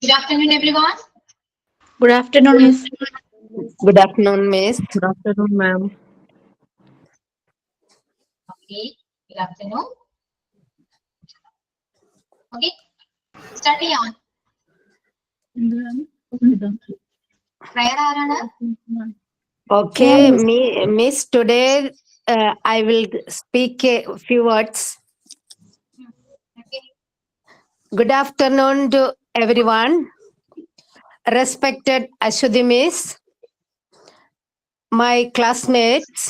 Good afternoon, everyone. Good afternoon, Miss. Good afternoon, Miss. Good afternoon, ma'am. Okay, good afternoon. Okay, start ചെയ്യാം. Prayer ആരാണ്? Okay, Miss. Today I will speak a few words. Okay. Good afternoon to everyone. Respected Ashwati Miss, my classmates.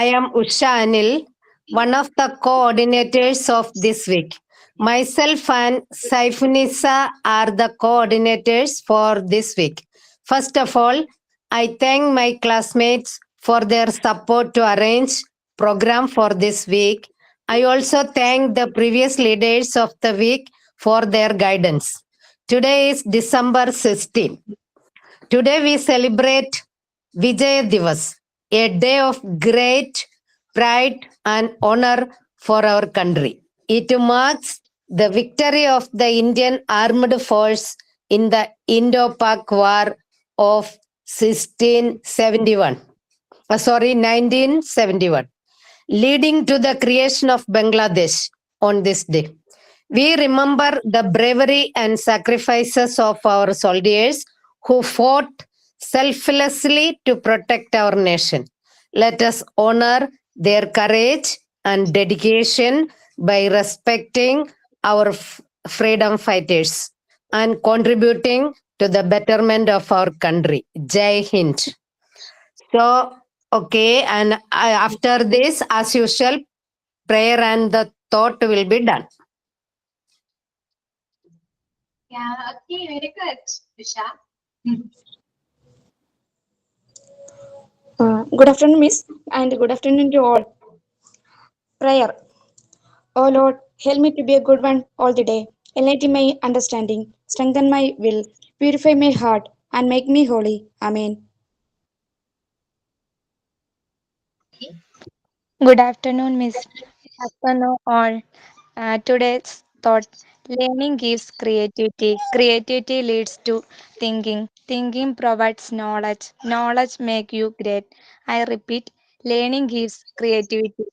I am Usha Anil, one of the coordinators of this week. Myself and Saifunisa are the coordinators for this week. First of all, I thank my classmates for their support to arrange program for this week. I also thank the previous leaders of the week for their guidance. Today is December 16. Today we celebrate Vijay Divas, a day of great pride and honor for our country. It marks the victory of the Indian Armed Force in the Indo-Pak War of 1971, leading to the creation of Bangladesh on this day. We remember the bravery and sacrifices of our soldiers who fought selflessly to protect our nation. Let us honor their courage and dedication by respecting our freedom fighters and contributing to the betterment of our country. Jai Hind. So, okay, and after this, as usual, prayer and the thought will be done. Yeah, okay, very good, Usha. Good afternoon, Miss, and good afternoon to all. Prayer. Oh Lord, help me to be a good one all the day. Enlighten my understanding, strengthen my will, purify my heart, and make me holy. Amen. Good afternoon, Miss. Afternoon, all. Today's thought: learning gives creativity. Creativity leads to thinking. Thinking provides knowledge. Knowledge makes you great. I repeat: learning gives creativity.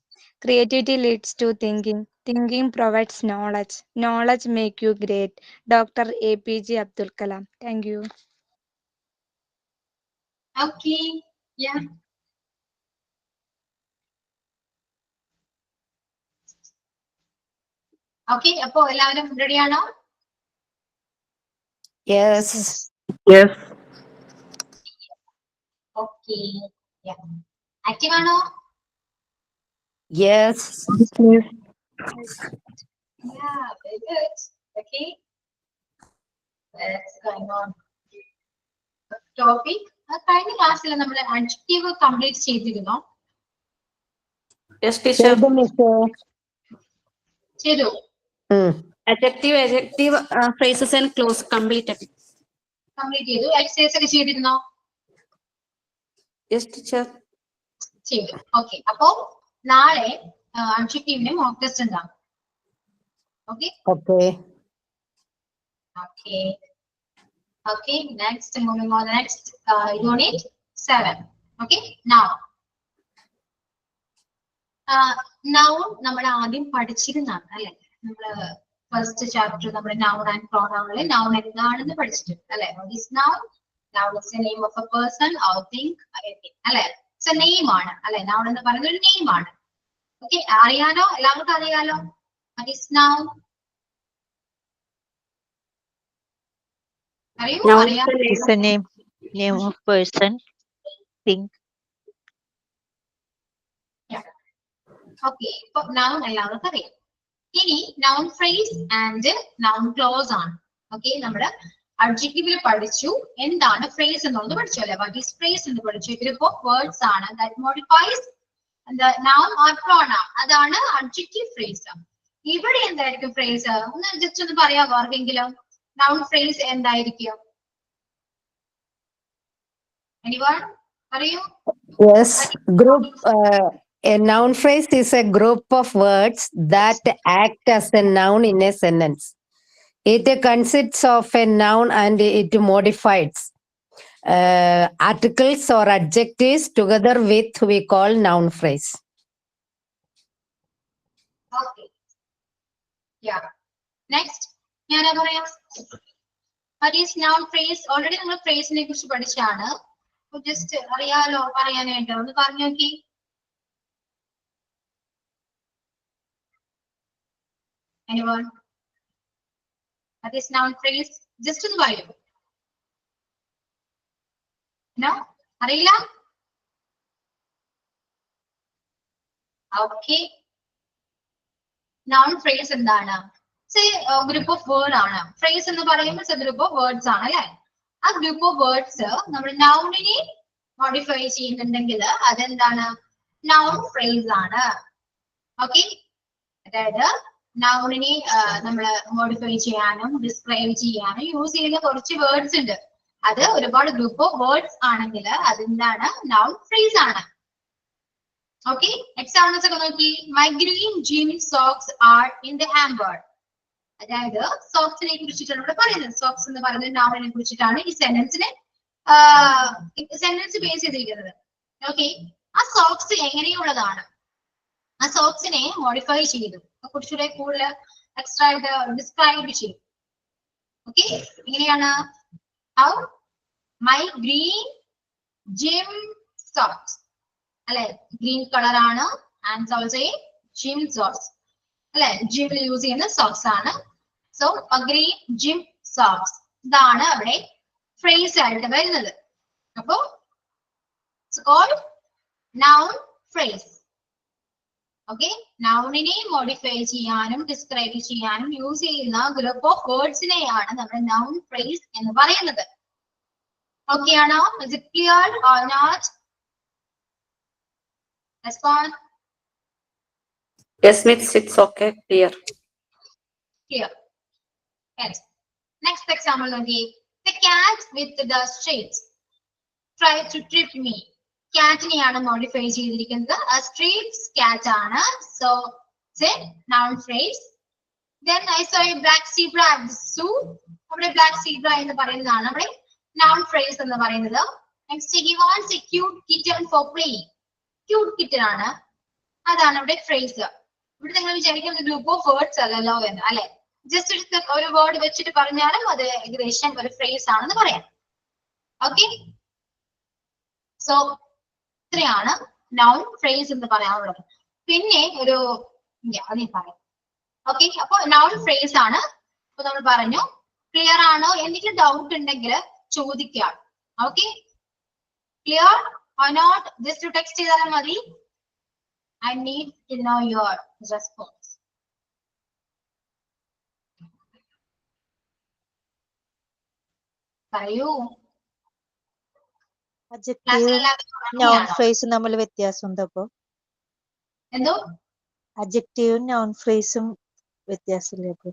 Creativity leads to thinking. Thinking provides knowledge. Knowledge makes you great. Dr. APJ Abdul Kalam. Thank you. Okay, yeah. Okay, അപ്പോ എല്ലാവരും ready ആണോ? Yes. Yes. Okay, yeah. Active ആണോ? Yes. Yeah, very good. Okay, let's going on. Topic. കഴിഞ്ഞ ക്ലാസ്സിൽ നമ്മൾ adjective complete ചെയ്തിരുന്നോ? Yes, teacher. ചെയ്തു. Adjective, phrases and clause completed. Complete ചെയ്തു. എക്സസൈസ് ഒക്കെ ചെയ്തിരുന്നോ? Yes, teacher. ചെയ്തു. ഓക്കെ, അപ്പോ നാളെ അഡ്ജക്റ്റീവിന്റെ മോക്ക് ടെസ്റ്റ് ഉണ്ടാവും. Okay Okay. Okay okay next moving on next unit 7. Okay, noun നമ്മൾ ആദ്യം പഠിച്ചിരുന്നാണ് അല്ലെ? നമ്മള് ഫസ്റ്റ് ചാപ്റ്റർ നമ്മുടെ നൗൺ ആൻഡ് പ്രോനൗണില് നൗൺ എന്താണെന്ന് പഠിച്ചിട്ടുണ്ട് അല്ലെ? Noun is A name of A person or thing അല്ലെ? ഇറ്റ്സ് എ നെയിം ആണ് അല്ലെ? നൗൺ എന്ന് പറയുന്നത് ഒരു നെയിം ആണ്. ഓക്കെ, അറിയാലോ? എല്ലാവർക്കും അറിയാലോ? What is noun? അറിയോ? Noun അറിയാം. Is a name of person, thing. Okay, ഇപ്പൊ noun എല്ലാവർക്കും അറിയാം. ഇനി noun phrase and noun clause ആണ്. ഓക്കെ, നമ്മള് അഡ്ജക്റ്റീവിൽ പഠിച്ചു എന്താണ് phrase എന്നുള്ളത് പഠിച്ചു അല്ലെ? What is phrase എന്ന് പഠിച്ചു. ഇതിലിപ്പോ words ആണ് that modifies the noun or pronoun. അതാണ് adjective phrase. ഇവിടെ എന്തായിരിക്കും phrase? ഒന്ന് ജസ്റ്റ് ഒന്ന് പറയാമോ ആർക്കെങ്കിലും? noun phrase എന്തായിരിക്കും? Anyone? പറയൂ. Yes. A noun phrase is a group of words that act as a noun in a sentence. It consists of a noun and it modifies articles or adjectives together with we call noun phrase. Okay. Yeah. Next. ഞാനാ പറയാം. What is noun phrase? Already നമ്മൾ phrase-നെ കുറിച്ച് പഠിച്ചാണ്. Just അറിയാലോ പറയാനായിട്ട് ഒന്ന് പറഞ്ഞു നോക്കി. Anyone? What is noun phrase? Just ഒന്ന് പറയൂ. No? അറിയില്ല? Okay. Noun phrase എന്താണ്? ഗ്രൂപ്പ് ഓഫ് വേർഡ് ആണ്. ഫ്രേസ് എന്ന് പറയുമ്പോൾ ഗ്രൂപ്പ് ഓഫ് വേർഡ്സ് ആണ് അല്ലെ? ആ ഗ്രൂപ്പ് ഓഫ് വേർഡ്സ് നമ്മൾ നൗണിനെ മോഡിഫൈ ചെയ്യുന്നുണ്ടെങ്കിൽ അതെന്താണ്? നൗൺ ഫ്രേസ് ആണ്. ഓക്കെ, അതായത് നൗണിനെ നമ്മൾ മോഡിഫൈ ചെയ്യാനും ഡിസ്ക്രൈബ് ചെയ്യാനും യൂസ് ചെയ്യുന്ന കുറച്ച് വേർഡ്സ് ഉണ്ട്. അത് ഒരുപാട് ഗ്രൂപ്പ് ഓഫ് വേർഡ്സ് ആണെങ്കിൽ അതെന്താണ്? നൗൺ ഫ്രേസ് ആണ്. ഓക്കെ, എക്സാമ്പിൾസ് ഒക്കെ നോക്കി. My green jean socks are in the hamper. അതായത് സോക്സിനെ കുറിച്ചിട്ടാണ് ഇവിടെ പറയുന്നത്. സോക്സ് എന്ന് പറയുന്നത് നൗണിനെ കുറിച്ചിട്ടാണ് ഈ സെന്റൻസ് ബേസ് ചെയ്തിരിക്കുന്നത്. ഓക്കെ, ആ സോക്സ് എങ്ങനെയുള്ളതാണ്? ആ സോക്സിനെ മോഡിഫൈ ചെയ്തു, കുറച്ചുകൂടെ കൂടുതൽ എക്സ്ട്രാ ആയിട്ട് ഡിസ്ക്രൈബ് ചെയ്തു. ഓക്കെ, എങ്ങനെയാണ്? How my green gym socks അല്ലെ, ഗ്രീൻ കളർ ആണ് ആൻഡ് ഓൾസോ ജിം സോക്സ് അല്ലെ, ജിമ്മിൽ യൂസ് ചെയ്യുന്ന സോക്സ് ആണ്. സോ ഗ്രീൻ ജിം സോക്സ് ഇതാണ് അവിടെ ഫ്രേസ് ആയിട്ട് വരുന്നത്. അപ്പോ നൗൺ ഫ്രേസ്. ഓക്കെ, നൗണിനെ മോഡിഫൈ ചെയ്യാനും ഡിസ്ക്രൈബ് ചെയ്യാനും യൂസ് ചെയ്യുന്ന ഗ്രൂപ്പ് ഓഫ് വേർഡ്സിനെയാണ് നമ്മൾ നൗൺ ഫ്രേസ് എന്ന് പറയുന്നത്. ഓക്കെ ആണോ? Is it clear or not? Respond. Yes, Miss, it's okay, clear. Clear. Yes. Next example നോക്കി. The cat with the streets tried to trip me. Catനെയാണ് modify ചെയ്തിരിക്കുന്നത്. A streets cat ആണ്. So it's a noun phrase. Then I saw a black zebra at the zoo. അവിടെ black zebra എന്ന് പറയുന്നതാണ് അവിടെ noun phrase എന്ന് പറയുന്നത്. Next, he wants a cute kitten for playing. Cute kitten ആണ്, അതാണ് അവിടെ phrase. ഇവിടെ നിങ്ങൾ വിചാരിക്കുന്ന ഗ്രൂപ്പ് ഓഫ് വേർഡ്സ് അല്ലല്ലോ എന്ന് അല്ലെ, ജസ്റ്റ് ഒരു വേർഡ് വെച്ചിട്ട് പറഞ്ഞാലും അത് ഏകദേശം ഒരു ഫ്രേസ് ആണെന്ന് പറയാം. ഓക്കെ, സോ ഇത്രയാണ് നൗൺ ഫ്രേസ് എന്ന് പറയാനുള്ളത്. പിന്നെ ഒരു അതേ പറയാം. ഓക്കെ, അപ്പൊ നൗൺ ഫ്രേസ് ആണ്. അപ്പൊ നമ്മൾ പറഞ്ഞു. ക്ലിയർ ആണോ? എന്തെങ്കിലും ഡൗട്ട് ഉണ്ടെങ്കിൽ ചോദിക്കാം. Okay, clear or not? Just to text ചെയ്താലും മതി. I need to know your response. പറയൂ. Adjective, noun phrase തമ്മിൽ വ്യത്യാസമുണ്ട്. അപ്പൊ എന്തോ adjective noun phrase വ്യത്യാസമില്ലേ? അപ്പൊ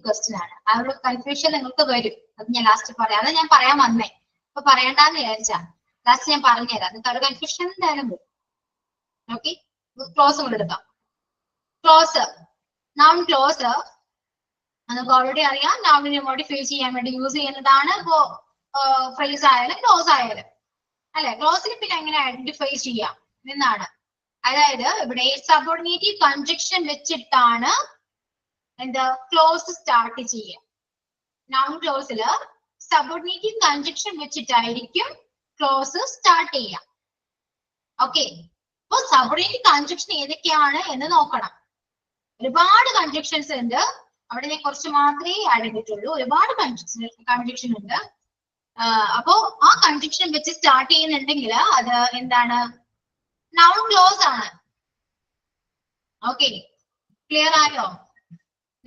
ക്വസ്റ്റ്യൻ ആണ്. ആ ഒരു കൺഫ്യൂഷൻ നിങ്ങൾക്ക് വരും. അത് ഞാൻ ലാസ്റ്റ് പറയാം. അത് ഞാൻ പറയാൻ വന്നേ, അപ്പൊ പറയണ്ടെന്ന് വിചാരിച്ചാ. ലാസ്റ്റ് ഞാൻ പറഞ്ഞുതരാം. നിങ്ങൾക്ക് ഒരു കൺഫ്യൂഷൻ എന്തായാലും വരും. ഓക്കെ, ക്ലോസ് കൊണ്ടെടുക്കാം. ക്ലോസ്, നൗൺ ക്ലോസ് നമുക്ക് ഓൾറെഡി അറിയാം. നൗണിനെ മോഡിഫൈ ചെയ്യാൻ വേണ്ടി യൂസ് ചെയ്യുന്നതാണ്. ഇപ്പോ ഫ്രേസ് ആയാലും ക്ലോസ് ആയാലും അല്ലെ. ക്ലോസിനെ പിന്നെ എങ്ങനെ ഐഡന്റിഫൈ ചെയ്യാം എന്നാണ്. അതായത് ഇവിടെ സബോർഡിനേറ്റീവ് കൺജക്ഷൻ വെച്ചിട്ടാണ് എന്താ ക്ലോസ് സ്റ്റാർട്ട് ചെയ്യുക. നൗൺ ക്ലോസില് സബോർഡിനേറ്റീവ് കൺജക്ഷൻ വെച്ചിട്ടായിരിക്കും ക്ലോസ് സ്റ്റാർട്ട് ചെയ്യാം. ഓക്കെ, അപ്പൊ സബോർഡിനേറ്റീവ് കൺജക്ഷൻ ഏതൊക്കെയാണ് എന്ന് നോക്കണം. ഒരുപാട് കൺജക്ഷൻസ് ഉണ്ട്. അവിടെ ഞാൻ കുറച്ച് മാത്രമേ ആഡ് ചെയ്തിട്ടുള്ളൂ. ഒരുപാട് കൺജക്ഷൻ ഉണ്ട്. അപ്പോ ആ കൺജക്ഷൻ വെച്ച് സ്റ്റാർട്ട് ചെയ്യുന്നുണ്ടെങ്കിൽ അത് എന്താണ്? നൗൺ ക്ലോസ് ആണ്. ഓക്കെ, ക്ലിയർ ആയോ?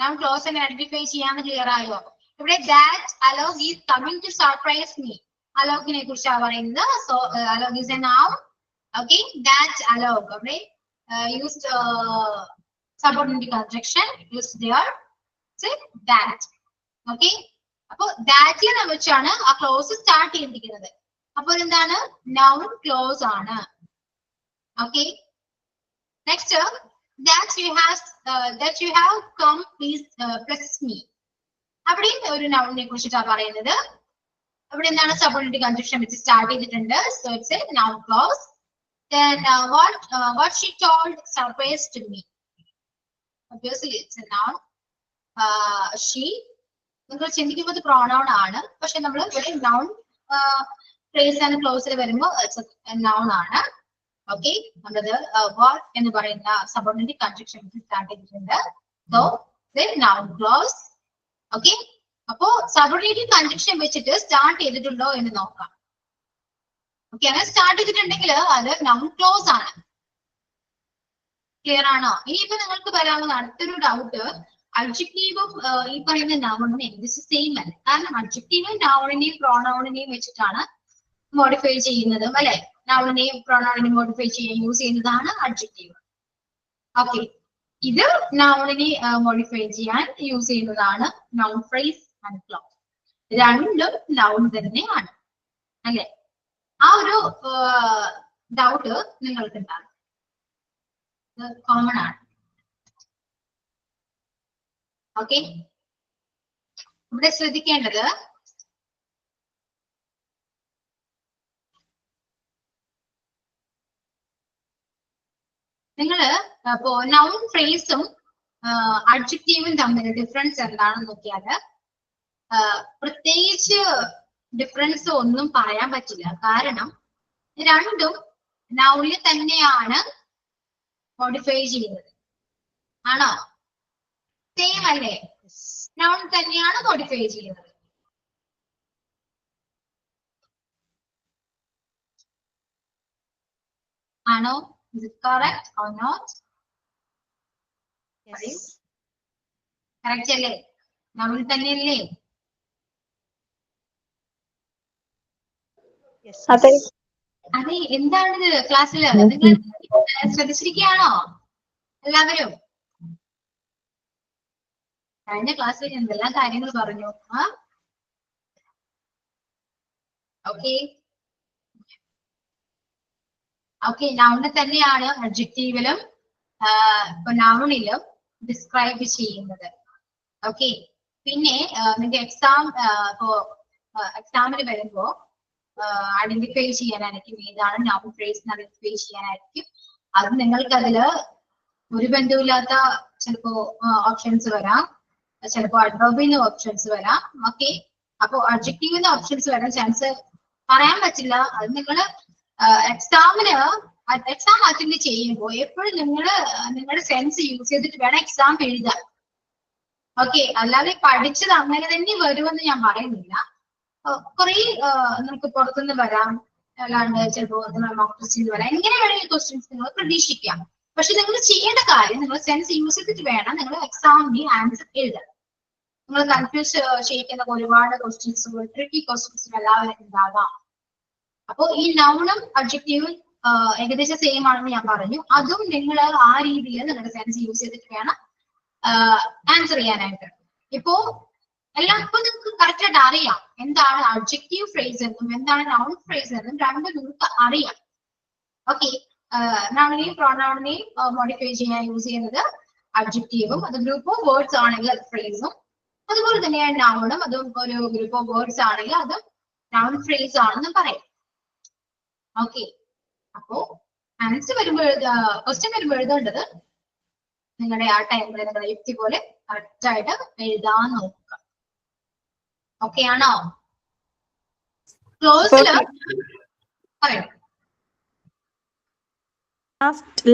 നൗൺ ക്ലോസ് എങ്ങനെ ഐഡന്റിഫൈ ചെയ്യാന്ന് ക്ലിയർ ആയോ? ഇവിടെ that Alok is coming to surprise me. അലോഗിനെ കുറിച്ചാണ് പറയുന്നത്. So Alok is a noun. Okay, that Alok അവിടെ used subordinate conjunction used there. Say that. Okay, അപ്പൊ ദാറ്റിനെ വെച്ചാണ് ആ ക്ലോസ് സ്റ്റാർട്ട് ചെയ്തിരിക്കുന്നത്. അപ്പൊ എന്താണ്? നൗൺ ക്ലോസ് ആണ്. Okay, next that you have come, please bless me. അവിടെയും ഒരു നൗണിനെ കുറിച്ചിട്ടാണ് പറയുന്നത്. അവിടെ എന്താണ് സബോർഡിനേറ്റ് കൺജങ്ഷൻ വെച്ച് സ്റ്റാർട്ട് ചെയ്തിട്ടുണ്ട്. So it's a noun clause. Then what she told surprised me. Obviously it's a noun. She നിങ്ങൾ ചിന്തിക്കുന്നത് പ്രോണൗൺ ആണ്, പക്ഷെ നമ്മൾ ഇവിടെ നൗൺ ഫ്രേസ് ആൻഡ് ക്ലോസിൽ വരുമ്പോൾ നൗൺ ആണ്. ഓക്കെ, നമ്മളത് വാട്ട് എന്ന് പറയുന്ന സബോർഡിനേറ്റ് കൺജങ്ഷൻ സ്റ്റാർട്ട് ചെയ്തിട്ടുണ്ട്. So noun close. ഓക്കെ, അപ്പോ സബോർഡിനേറ്റ് കൺജങ്ഷൻ വെച്ചിട്ട് സ്റ്റാർട്ട് ചെയ്തിട്ടുണ്ടോ എന്ന് നോക്കാം. ഓക്കെ, അങ്ങനെ സ്റ്റാർട്ട് ചെയ്തിട്ടുണ്ടെങ്കിൽ അത് നൗൺ ക്ലോസ് ആണ്. ക്ലിയർ ആണോ? ഇനിയിപ്പോ നിങ്ങൾക്ക് വരാവുന്ന അടുത്തൊരു ഡൗട്ട്, അഡ്ജക്റ്റീവും ഈ പറയുന്ന നൗണും ഏകദേശം സെയിം അല്ല. കാരണം അഡ്ജക്റ്റീവ് നൗണിനെയും പ്രോണൗണിനെയും വെച്ചിട്ടാണ് മോഡിഫൈ ചെയ്യുന്നതും അല്ലെ. നൗണിനെയും പ്രോണൗണിനെയും മോഡിഫൈ ചെയ്യാൻ യൂസ് ചെയ്യുന്നതാണ് അഡ്ജക്റ്റീവ്. ഓക്കെ, ഇത് നൗണിനെ മോഡിഫൈ ചെയ്യാൻ യൂസ് ചെയ്യുന്നതാണ് നൗൺ ഫ്രേസ് ആൻഡ് ക്ലോസ്. രണ്ടും നൗൺ തന്നെയാണ് അല്ലെ. ആ ഒരു ഡൗട്ട് നിങ്ങൾക്ക് ഉണ്ടാകും, കോമൺ ആണ്. ഓക്കെ, ഇവിടെ ശ്രദ്ധിക്കേണ്ടത് നിങ്ങള് ഇപ്പോ നൗൺ ഫ്രേസും അഡ്ജക്റ്റീവും തമ്മിൽ ഡിഫറൻസ് എന്താണെന്ന് നോക്കിയാല് പ്രത്യേകിച്ച് ഡിഫറൻസ് ഒന്നും പറയാൻ പറ്റില്ല. കാരണം രണ്ടും നൗണിൽ തന്നെയാണ് മോഡിഫൈ ചെയ്യുന്നത്. ആണോ? സെയിം അല്ലേ? നൗൺ തന്നെയാണ് മോഡിഫൈ ചെയ്യുന്നത്. ആണോ? Is it correct or not? Yes. Correct അല്ലേ? നൗൺ തന്നെയല്ലേ? Yes. അതെ. അതെ, എന്താണ് ക്ലാസ്സില് നിങ്ങൾ ശ്രദ്ധിച്ചിരിക്കുകയാണോ എല്ലാവരും? കഴിഞ്ഞ ക്ലാസ്സിൽ എന്തെല്ലാം കാര്യങ്ങൾ പറഞ്ഞു. ഓക്കെ ഓക്കെ, നൗണ് തന്നെയാണ് അഡ്ജക്റ്റീവിലും ഇപ്പൊ നൗണിലും ഡിസ്ക്രൈബ് ചെയ്യുന്നത്. ഓക്കെ, പിന്നെ നിങ്ങൾക്ക് എക്സാമിന് വരുമ്പോ ഐഡന്റിഫൈ ചെയ്യാനായിരിക്കും ഏതാണ് നൗൺ ഫ്രേസ് ഐഡന്റിഫൈ ചെയ്യാനായിരിക്കും. അത് നിങ്ങൾക്ക് അതില് ഒരു ബന്ധവുമില്ലാത്ത ചിലപ്പോ ഓപ്ഷൻസ് വരാം, ചിലപ്പോ അഡ്വർബിന്ന് ഓപ്ഷൻസ് വരാം. ഓക്കെ, അപ്പൊ അഡ്ജക്റ്റീവിന്ന് ഓപ്ഷൻസ് വരാൻ ചാൻസ് പറയാൻ പറ്റില്ല. അത് നിങ്ങള് എക്സാം അറ്റൻഡ് ചെയ്യുമ്പോൾ എപ്പോഴും നിങ്ങളുടെ സെൻസ് യൂസ് ചെയ്തിട്ട് വേണം എക്സാം എഴുതാൻ. ഓക്കെ, അല്ലാതെ പഠിച്ചത് അങ്ങനെ തന്നെ വരുമെന്ന് ഞാൻ പറയുന്നില്ല. കുറെ നമുക്ക് പുറത്തുനിന്ന് വരാം, അല്ലാണ്ട് ചിലപ്പോ മോക്ക് ടെസ്റ്റിൽ വരാം. എങ്ങനെ വേണമെങ്കിൽ ക്വസ്റ്റ്യൻസ് നിങ്ങൾ പ്രതീക്ഷിക്കാം. പക്ഷെ നിങ്ങൾ ചെയ്യേണ്ട കാര്യം നിങ്ങൾ സെൻസ് യൂസ് ചെയ്തിട്ട് വേണം നിങ്ങൾ എക്സാമിന് ആൻസർ എഴുതാൻ. നിങ്ങൾ കൺഫ്യൂസ് ചെയ്യിക്കുന്ന ഒരുപാട് ക്വസ്റ്റ്യൻസ്, ട്രിക്കി ക്വസ്റ്റ്യൻസ് എല്ലാവരും ഉണ്ടാകാം. അപ്പോ ഈ നൗണും അഡ്ജക്റ്റീവും ഏകദേശം സെയിം ആണെന്ന് ഞാൻ പറഞ്ഞു. അതും നിങ്ങൾ ആ രീതിയിൽ നിങ്ങളുടെ സെൻസ് യൂസ് ചെയ്തിട്ട് വേണം ആൻസർ ചെയ്യാനായിട്ട്. ഇപ്പോ എല്ലാവർക്കും നിങ്ങൾക്ക് കറക്റ്റ് ആയിട്ട് അറിയാം എന്താണ് അഡ്ജക്റ്റീവ് ഫ്രേസ് എന്നും എന്താണ് നൗൺ ഫ്രേസ് എന്നും രണ്ടും നിങ്ങൾക്ക് അറിയാം. ഓക്കെ, നൗണിനെയും പ്രോനൗണിനെയും മോഡിഫൈ ചെയ്യാൻ യൂസ് ചെയ്യുന്നത് അഡ്ജക്റ്റീവും, അത് ഗ്രൂപ്പ് ഓഫ് വേർഡ്സ് ആണെങ്കിൽ അത് ഫ്രേസും. അതുപോലെ തന്നെയാണ് നൗണും, അതും ഒരു ഗ്രൂപ്പ് ഓഫ് വേർഡ്സ് ആണെങ്കിൽ അതും നൗൺ ഫ്രേസ് ആണെന്ന് പറയാം. ഓക്കെ, അപ്പോ ആൻസർ വരുമ്പോൾ ക്വസ്റ്റ്യൻ വരുമ്പോൾ എഴുതേണ്ടത് നിങ്ങളുടെ ആ ടൈമിൽ നിങ്ങളുടെ യുക്തി പോലെ കറക്റ്റ് ആയിട്ട് എഴുതാൻ നോക്കുക. ഓക്കെ ആണോ? ക്ലോസില് പറയൂ.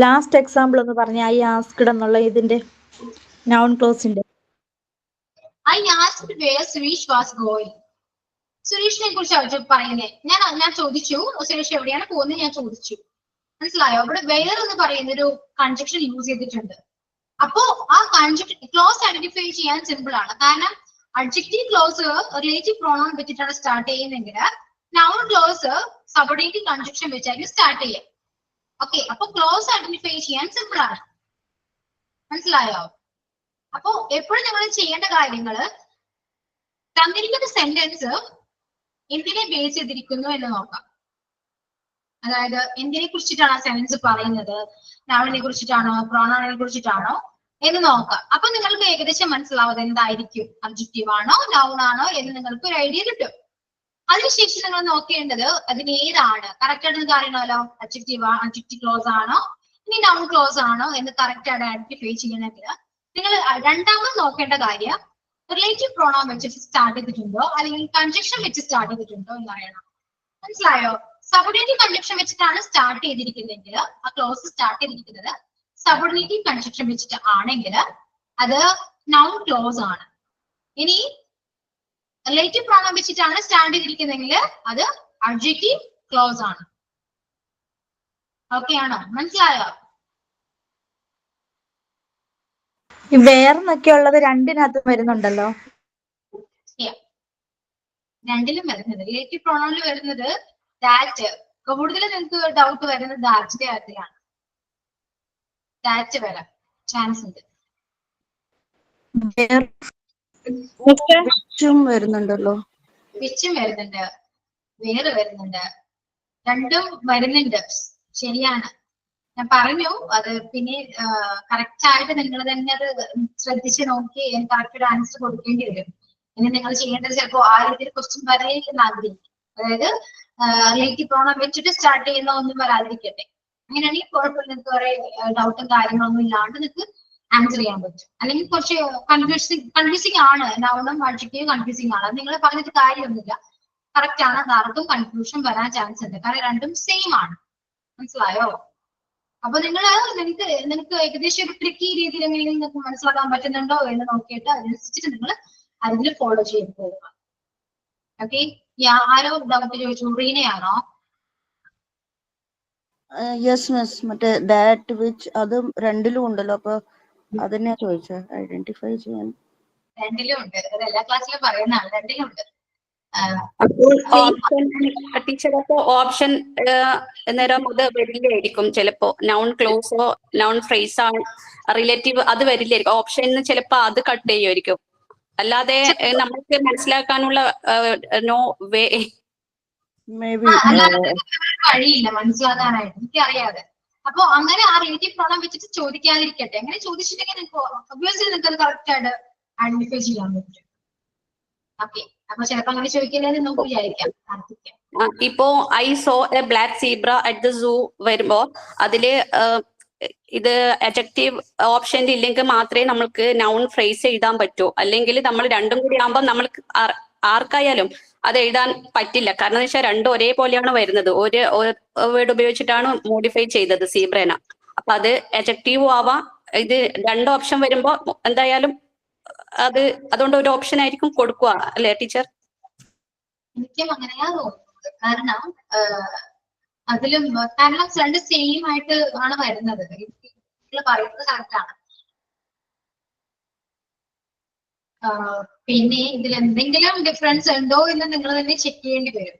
ലാസ്റ്റ് എക്സാമ്പിൾ ഒന്ന് പറഞ്ഞ ഐ ആസ്ക്ഡ് എന്നുള്ള ഇതിന്റെ noun ക്ലോസിന്റെ. I asked where Suresh was going. സുരേഷിനെ കുറിച്ച് പറയുന്നേ ഞാൻ ചോദിച്ചു, സുരേഷ് എവിടെയാണ് പോകുന്നത് ഞാൻ ചോദിച്ചു. മനസ്സിലായോ? അവിടെ വെയർ എന്ന് പറയുന്ന ഒരു കൺജക്ഷൻ യൂസ് ചെയ്തിട്ടുണ്ട്. അപ്പോ ആ കൺജക്ഷൻ ക്ലോസ് ഐഡന്റിഫൈ ചെയ്യാൻ സിമ്പിൾ ആണ്. കാരണം അഡ്ജക്റ്റീവ് ക്ലോസ് റിലേറ്റീവ് പ്രോണൗൺ വെച്ചിട്ടാണ് സ്റ്റാർട്ട് ചെയ്യുന്നെങ്കിൽ നൗൺ ക്ലോസ് സബോർഡിനേറ്റ് കൺജക്ഷൻ വെച്ചായിരിക്കും സ്റ്റാർട്ട് ചെയ്യുക. ഓക്കെ, അപ്പൊ ക്ലോസ് ഐഡന്റിഫൈ ചെയ്യാൻ സിമ്പിൾ ആണ്. മനസ്സിലായോ? അപ്പോ എപ്പോഴും നിങ്ങൾ ചെയ്യേണ്ട കാര്യങ്ങള് തന്നിരിക്കുന്ന സെന്റൻസ് എന്തിനെ ബേസ് ചെയ്തിരിക്കുന്നു എന്ന് നോക്കാം. അതായത് എന്തിനെ കുറിച്ചിട്ടാണ് ആ സെന്റൻസ് പറയുന്നത്, നൗണിനെ കുറിച്ചിട്ടാണോ പ്രോണൗണിനെ കുറിച്ചിട്ടാണോ എന്ന് നോക്കാം. അപ്പൊ നിങ്ങൾക്ക് ഏകദേശം മനസ്സിലാവും എന്തായിരിക്കും, അബ്ജക്റ്റീവ് ആണോ നൗൺ ആണോ എന്ന് നിങ്ങൾക്ക് ഒരു ഐഡിയ കിട്ടും. അതിനുശേഷം നിങ്ങൾ നോക്കേണ്ടത് അതിന് ഏതാണ് കറക്റ്റ് ആയിട്ട് നിങ്ങൾക്ക് അറിയണമല്ലോ. അബ്ജക്റ്റീവ് ക്ലോസ് ആണോ ഇനി നൗൺ ക്ലോസ് ആണോ എന്ന് കറക്റ്റ് ആയിട്ട് ഐഡന്റിഫൈ ചെയ്യണമെങ്കിൽ നിങ്ങൾ രണ്ടാമത് നോക്കേണ്ട കാര്യം റിലേറ്റീവ് പ്രോണൗൺ വെച്ചിട്ട് സ്റ്റാർട്ട് ചെയ്തിട്ടുണ്ടോ അല്ലെങ്കിൽ കൺജക്ഷൻ വെച്ച് സ്റ്റാർട്ട് ചെയ്തിട്ടുണ്ടോ എന്ന് അറിയണം. മനസ്സിലായോ? സബോർഡിനേറ്റീവ് കൺജക്ഷൻ വെച്ചിട്ടാണ് സ്റ്റാർട്ട് ചെയ്തിരിക്കുന്നതെങ്കിൽ ആ ക്ലോസ് സ്റ്റാർട്ട് ചെയ്തിരിക്കുന്നത് സബോർഡിനേറ്റീവ് കൺജക്ഷൻ വെച്ചിട്ട് ആണെങ്കിൽ അത് നൗൺ ക്ലോസ് ആണ്. ഇനി റിലേറ്റീവ് പ്രോണൗൺ വെച്ചിട്ടാണ് സ്റ്റാർട്ട് ചെയ്തിരിക്കുന്നതെങ്കിൽ അത് അഡ്ജക്റ്റീവ് ക്ലോസ് ആണ്. ഓക്കെ ആണോ? മനസ്സിലായോ? വേറെന്നൊക്കെ ഉള്ളത് രണ്ടിനകത്തും വരുന്നുണ്ടല്ലോ. രണ്ടിലും വരുന്നത് റിലേറ്റീവ് പ്രോണൗണിൽ വരുന്നത് ദാറ്റ്. കൂടുതൽ നിങ്ങൾക്ക് ഡൗട്ട് വരുന്നത് ദാറ്റിന്റെ കാര്യത്തിലാണ്. ദാറ്റ് വരാം ചാൻസ് ഉണ്ട്. വിച്ചും വരുന്നുണ്ടല്ലോ. വിച്ചും വരുന്നുണ്ട്, വേറെ വരുന്നുണ്ട്, രണ്ടും വരുന്നുണ്ട്. ശരിയാണ്, ഞാൻ പറഞ്ഞു. അത് പിന്നെ കറക്റ്റ് ആയിട്ട് നിങ്ങൾ തന്നെ അത് ശ്രദ്ധിച്ച് നോക്കി കറക്റ്റ് ഒരു ആൻസർ കൊടുക്കേണ്ടി വരും. ഇനി നിങ്ങൾ ചെയ്യേണ്ടത് ചിലപ്പോൾ ആ രീതിയിൽ ക്വസ്റ്റ്യൻ വരയില്ലെന്ന് ആഗ്രഹിക്കും. അതായത് റിലേറ്റീവ് പ്രോണൗൺ വെച്ചിട്ട് സ്റ്റാർട്ട് ചെയ്യുന്ന ഒന്നും വരാതിരിക്കട്ടെ. അങ്ങനെയാണെങ്കിൽ കുഴപ്പമില്ല, നിങ്ങൾക്ക് കുറെ ഡൗട്ടും കാര്യങ്ങളൊന്നും ഇല്ലാണ്ട് നിങ്ങൾക്ക് ആൻസർ ചെയ്യാൻ പറ്റും. അല്ലെങ്കിൽ കുറച്ച് കൺഫ്യൂസിങ് ആണ്, നൗണും അഡ്ജക്റ്റീവ് കൺഫ്യൂസിങ് ആണ്. അത് നിങ്ങൾ പറഞ്ഞിട്ട് കാര്യമൊന്നുമില്ല, കറക്റ്റ് ആണ്. അത് ആർക്കും കൺഫ്യൂഷൻ വരാൻ ചാൻസ് ഉണ്ട്, കാരണം രണ്ടും സെയിം ആണ്. മനസ്സിലായോ? അപ്പൊ നിങ്ങൾക്ക് ഏകദേശം ഒരു ട്രിക്കി രീതിയിൽ എങ്ങനെയെങ്കിലും നിങ്ങൾക്ക് മനസ്സിലാക്കാൻ പറ്റുന്നുണ്ടോ എന്ന് നോക്കിയിട്ട് അതിനനുസരിച്ചിട്ട് നിങ്ങൾ അതിൽ ഫോളോ ചെയ്ത് പോവുക. ഓക്കെ, ആരോ ഡൗട്ട് ചോദിച്ചു, റീനയാണോ? Yes miss. മറ്റേ ദാറ്റ് വിച്ച് അതും രണ്ടിലും ഉണ്ടല്ലോ, അപ്പൊ അതിനെ ചോദിച്ചത് ഐഡന്റിഫൈ ചെയ്യാൻ. രണ്ടിലും ഉണ്ട്, അത് എല്ലാ ക്ലാസ്സിലും പറയുന്നതാണ്, രണ്ടിലും ഉണ്ട്. അപ്പോൾ ഓപ്ഷൻ ടീച്ചർ, അപ്പോ ഓപ്ഷൻ നേരം അത് വരില്ലായിരിക്കും ചിലപ്പോ. നൗൺ ക്ലോസോ നൗൺ ഫ്രേസോ റിലേറ്റീവ് അത് വരില്ലായിരിക്കും. ഓപ്ഷനിൽ ചിലപ്പോ അത് കട്ട് ചെയ്യുമായിരിക്കും. അല്ലാതെ നമുക്ക് മനസ്സിലാക്കാനുള്ള നോ വേ. വഴിയില്ല മനസ്സിലാക്കാനായിട്ട്, എനിക്കറിയാതെ. അപ്പൊ അങ്ങനെ ആ റിലേറ്റീവ് പ്രോണൗൺ വെച്ചിട്ട് ചോദിക്കാതിരിക്കട്ടെ. അങ്ങനെ ചോദിച്ചിട്ടുണ്ടെങ്കിൽ നിങ്ങൾക്ക് ഒബ്വിയസ്ലി നിങ്ങൾക്ക് അത് കറക്റ്റ് ആയിട്ട് ഐഡന്റിഫൈ ചെയ്യാൻ പറ്റും. ഓക്കെ, അപ്പൊ ചിലപ്പോ അങ്ങനെ ചോദിക്കില്ലെന്ന് നമുക്ക് വിചാരിക്കാം, പ്രാർത്ഥിക്കാം. ഇപ്പോ I saw a black zebra at the zoo വരുമ്പോ അതില് ഇത് അഡ്ജക്റ്റീവ് ഓപ്ഷനിൽ ഇല്ലെങ്കിൽ മാത്രമേ നമ്മൾക്ക് നൗൺ ഫ്രേസ് എഴുതാൻ പറ്റൂ. അല്ലെങ്കിൽ നമ്മൾ രണ്ടും കൂടി ആകുമ്പോൾ നമ്മൾക്ക് ആർക്കായാലും അത് എഴുതാൻ പറ്റില്ല. കാരണം എന്ന് വെച്ചാൽ രണ്ടും ഒരേപോലെയാണ് വരുന്നത്. ഒരു വേർഡ് ഉപയോഗിച്ചിട്ടാണ് മോഡിഫൈ ചെയ്തത് സീബ്രേന. അപ്പൊ അത് അഡ്ജക്റ്റീവും ആവാം. ഇത് രണ്ട് ഓപ്ഷൻ വരുമ്പോ എന്തായാലും അതുകൊണ്ട് ഒരു ഓപ്ഷൻ ആയിരിക്കും കൊടുക്കുക, അല്ലേ ടീച്ചർ? എനിക്കും അങ്ങനെയാ തോന്നുന്നത്. കാരണം രണ്ട് സെയിം ആയിട്ട് ആണ് വരുന്നത്. പറയുന്നത് കറക്റ്റ് ആണ്. പിന്നെ ഇതിൽ എന്തെങ്കിലും ഡിഫറൻസ് ഉണ്ടോ എന്ന് നിങ്ങൾ തന്നെ ചെക്ക് ചെയ്യേണ്ടി വരും.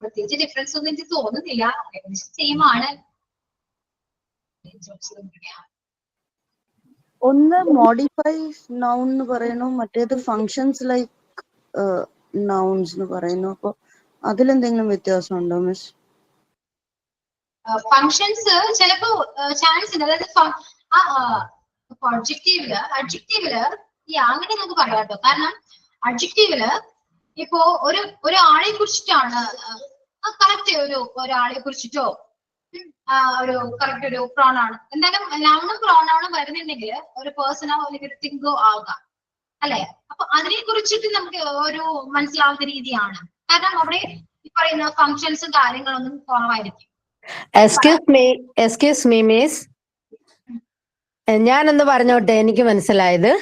പ്രത്യേകിച്ച് ഡിഫറൻസ് ഒന്നും എനിക്ക് തോന്നുന്നില്ല, ഏകദേശം സെയിം ആണ്. ഒന്ന് മോഡിഫൈ നൗൺ എന്ന് പറയുന്നു, മറ്റേത് ഫങ്ഷൻസ് ലൈക്ക് നൗൺസ് എന്ന് പറയുന്നു. അപ്പൊ അതിലെന്തെങ്കിലും വ്യത്യാസം ഉണ്ടോ മിസ്? ഫങ്ഷൻസ് ചിലപ്പോ ചാൻസ് ഉണ്ട്. അതായത് അഡ്ജക്റ്റീവില് അങ്ങനെ നമുക്ക് പറയാം കേട്ടോ. കാരണം അഡ്ജക്റ്റീവില് ഇപ്പോ ഒരാളെ കുറിച്ചിട്ടാണ് കറക്റ്റ് ഒരാളെ കുറിച്ചിട്ടോ ഒരു കറക്റ്റ് ഒരു പ്രോണൗൺ, എന്തായാലും നൗണും പ്രോണൗണും വരുന്നുണ്ടെങ്കിൽ ഒരു പേഴ്സണോ അല്ലെങ്കിൽ ഒരു തിങ്കോ ആകാം, അല്ലെ? അപ്പൊ അതിനെ കുറിച്ചിട്ട് നമുക്ക് ഒരു മനസ്സിലാവുന്ന രീതിയാണ്. കാരണം അവിടെ ഈ പറയുന്ന ഫങ്ഷൻസും കാര്യങ്ങളൊന്നും കുറവായിരിക്കും. എക്സ്ക്യൂസ് മീ മിസ്, ഞാനൊന്ന് പറഞ്ഞോട്ടെ, എനിക്ക് മനസ്സിലായത്.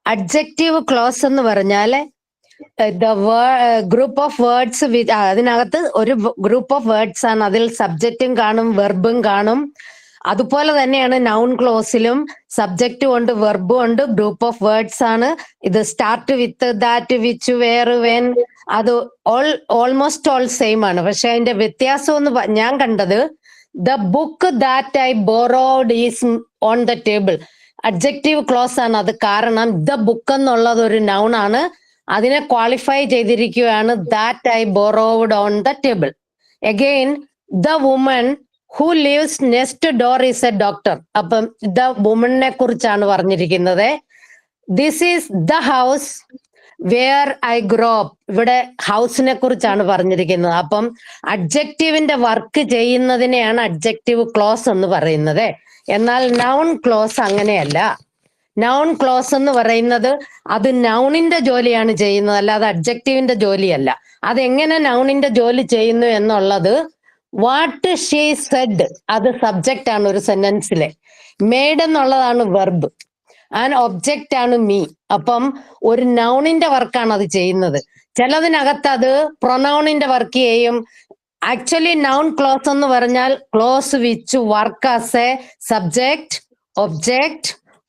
അഡ്ജക്റ്റീവ് ക്ലോസ് എന്ന് പറഞ്ഞാല് ഗ്രൂപ്പ് ഓഫ് വേർഡ്സ്, അതിനകത്ത് ഒരു ഗ്രൂപ്പ് ഓഫ് വേർഡ്സ് ആണ്. അതിൽ സബ്ജക്റ്റും കാണും വെർബും കാണും. അതുപോലെ തന്നെയാണ് നൗൺ ക്ലോസിലും സബ്ജക്റ്റും ഉണ്ട് വെർബും ഉണ്ട്, ഗ്രൂപ്പ് ഓഫ് വേർഡ്സ് ആണ്. ഇത് start with, that, which, where, when, അത് ഓൾമോസ്റ്റ് ഓൾ സെയിം ആണ്. പക്ഷെ അതിന്റെ വ്യത്യാസം എന്ന് ഞാൻ കണ്ടത്, the book that I borrowed is on the table. Adjective clause ആണ് അത്. കാരണം ദ ബുക്ക് എന്നുള്ളത് ഒരു നൗൺ ആണ്, അതിനെ ക്വാളിഫൈ ചെയ്തിരിക്കുകയാണ് that I borrowed on the table. Again, the woman who lives next door is a doctor. അപ്പം the woman നെ കുറിച്ചാണ് പറഞ്ഞിരിക്കുന്നത്. This is the house where I grow up. ഇവിടെ ഹൗസിനെ കുറിച്ചാണ് പറഞ്ഞിരിക്കുന്നത്. അപ്പം അഡ്ജക്റ്റീവിന്റെ വർക്ക് ചെയ്യുന്നതിനെയാണ് അഡ്ജക്റ്റീവ് ക്ലോസ് എന്ന് പറയുന്നത്. എന്നാൽ നൗൺ ക്ലോസ് അങ്ങനെയല്ല. നൗൺ ക്ലോസ് എന്ന് പറയുന്നത് അത് നൗണിന്റെ ജോലിയാണ് ചെയ്യുന്നത്, അല്ലാതെ അഡ്ജക്റ്റീവിന്റെ ജോലിയല്ല. അതെങ്ങനെ നൗണിന്റെ ജോലി ചെയ്യുന്നു എന്നുള്ളത് വാട്ട് ഷീ സെഡ് അത് സബ്ജക്റ്റ് ആണ് ഒരു സെന്റൻസിലെ. മെയ്ഡ് എന്നുള്ളതാണ് വെർബ്. ആൻഡ് ഒബ്ജക്റ്റ് ആണ് മീ. അപ്പം ഒരു നൗണിന്റെ വർക്കാണ് അത് ചെയ്യുന്നത്. ചിലതിനകത്ത് അത് പ്രൊനൗണിന്റെ വർക്ക് ചെയ്യും. ആക്ച്വലി നൗൺ ക്ലോസ് എന്ന് പറഞ്ഞാൽ clause which work as a subject,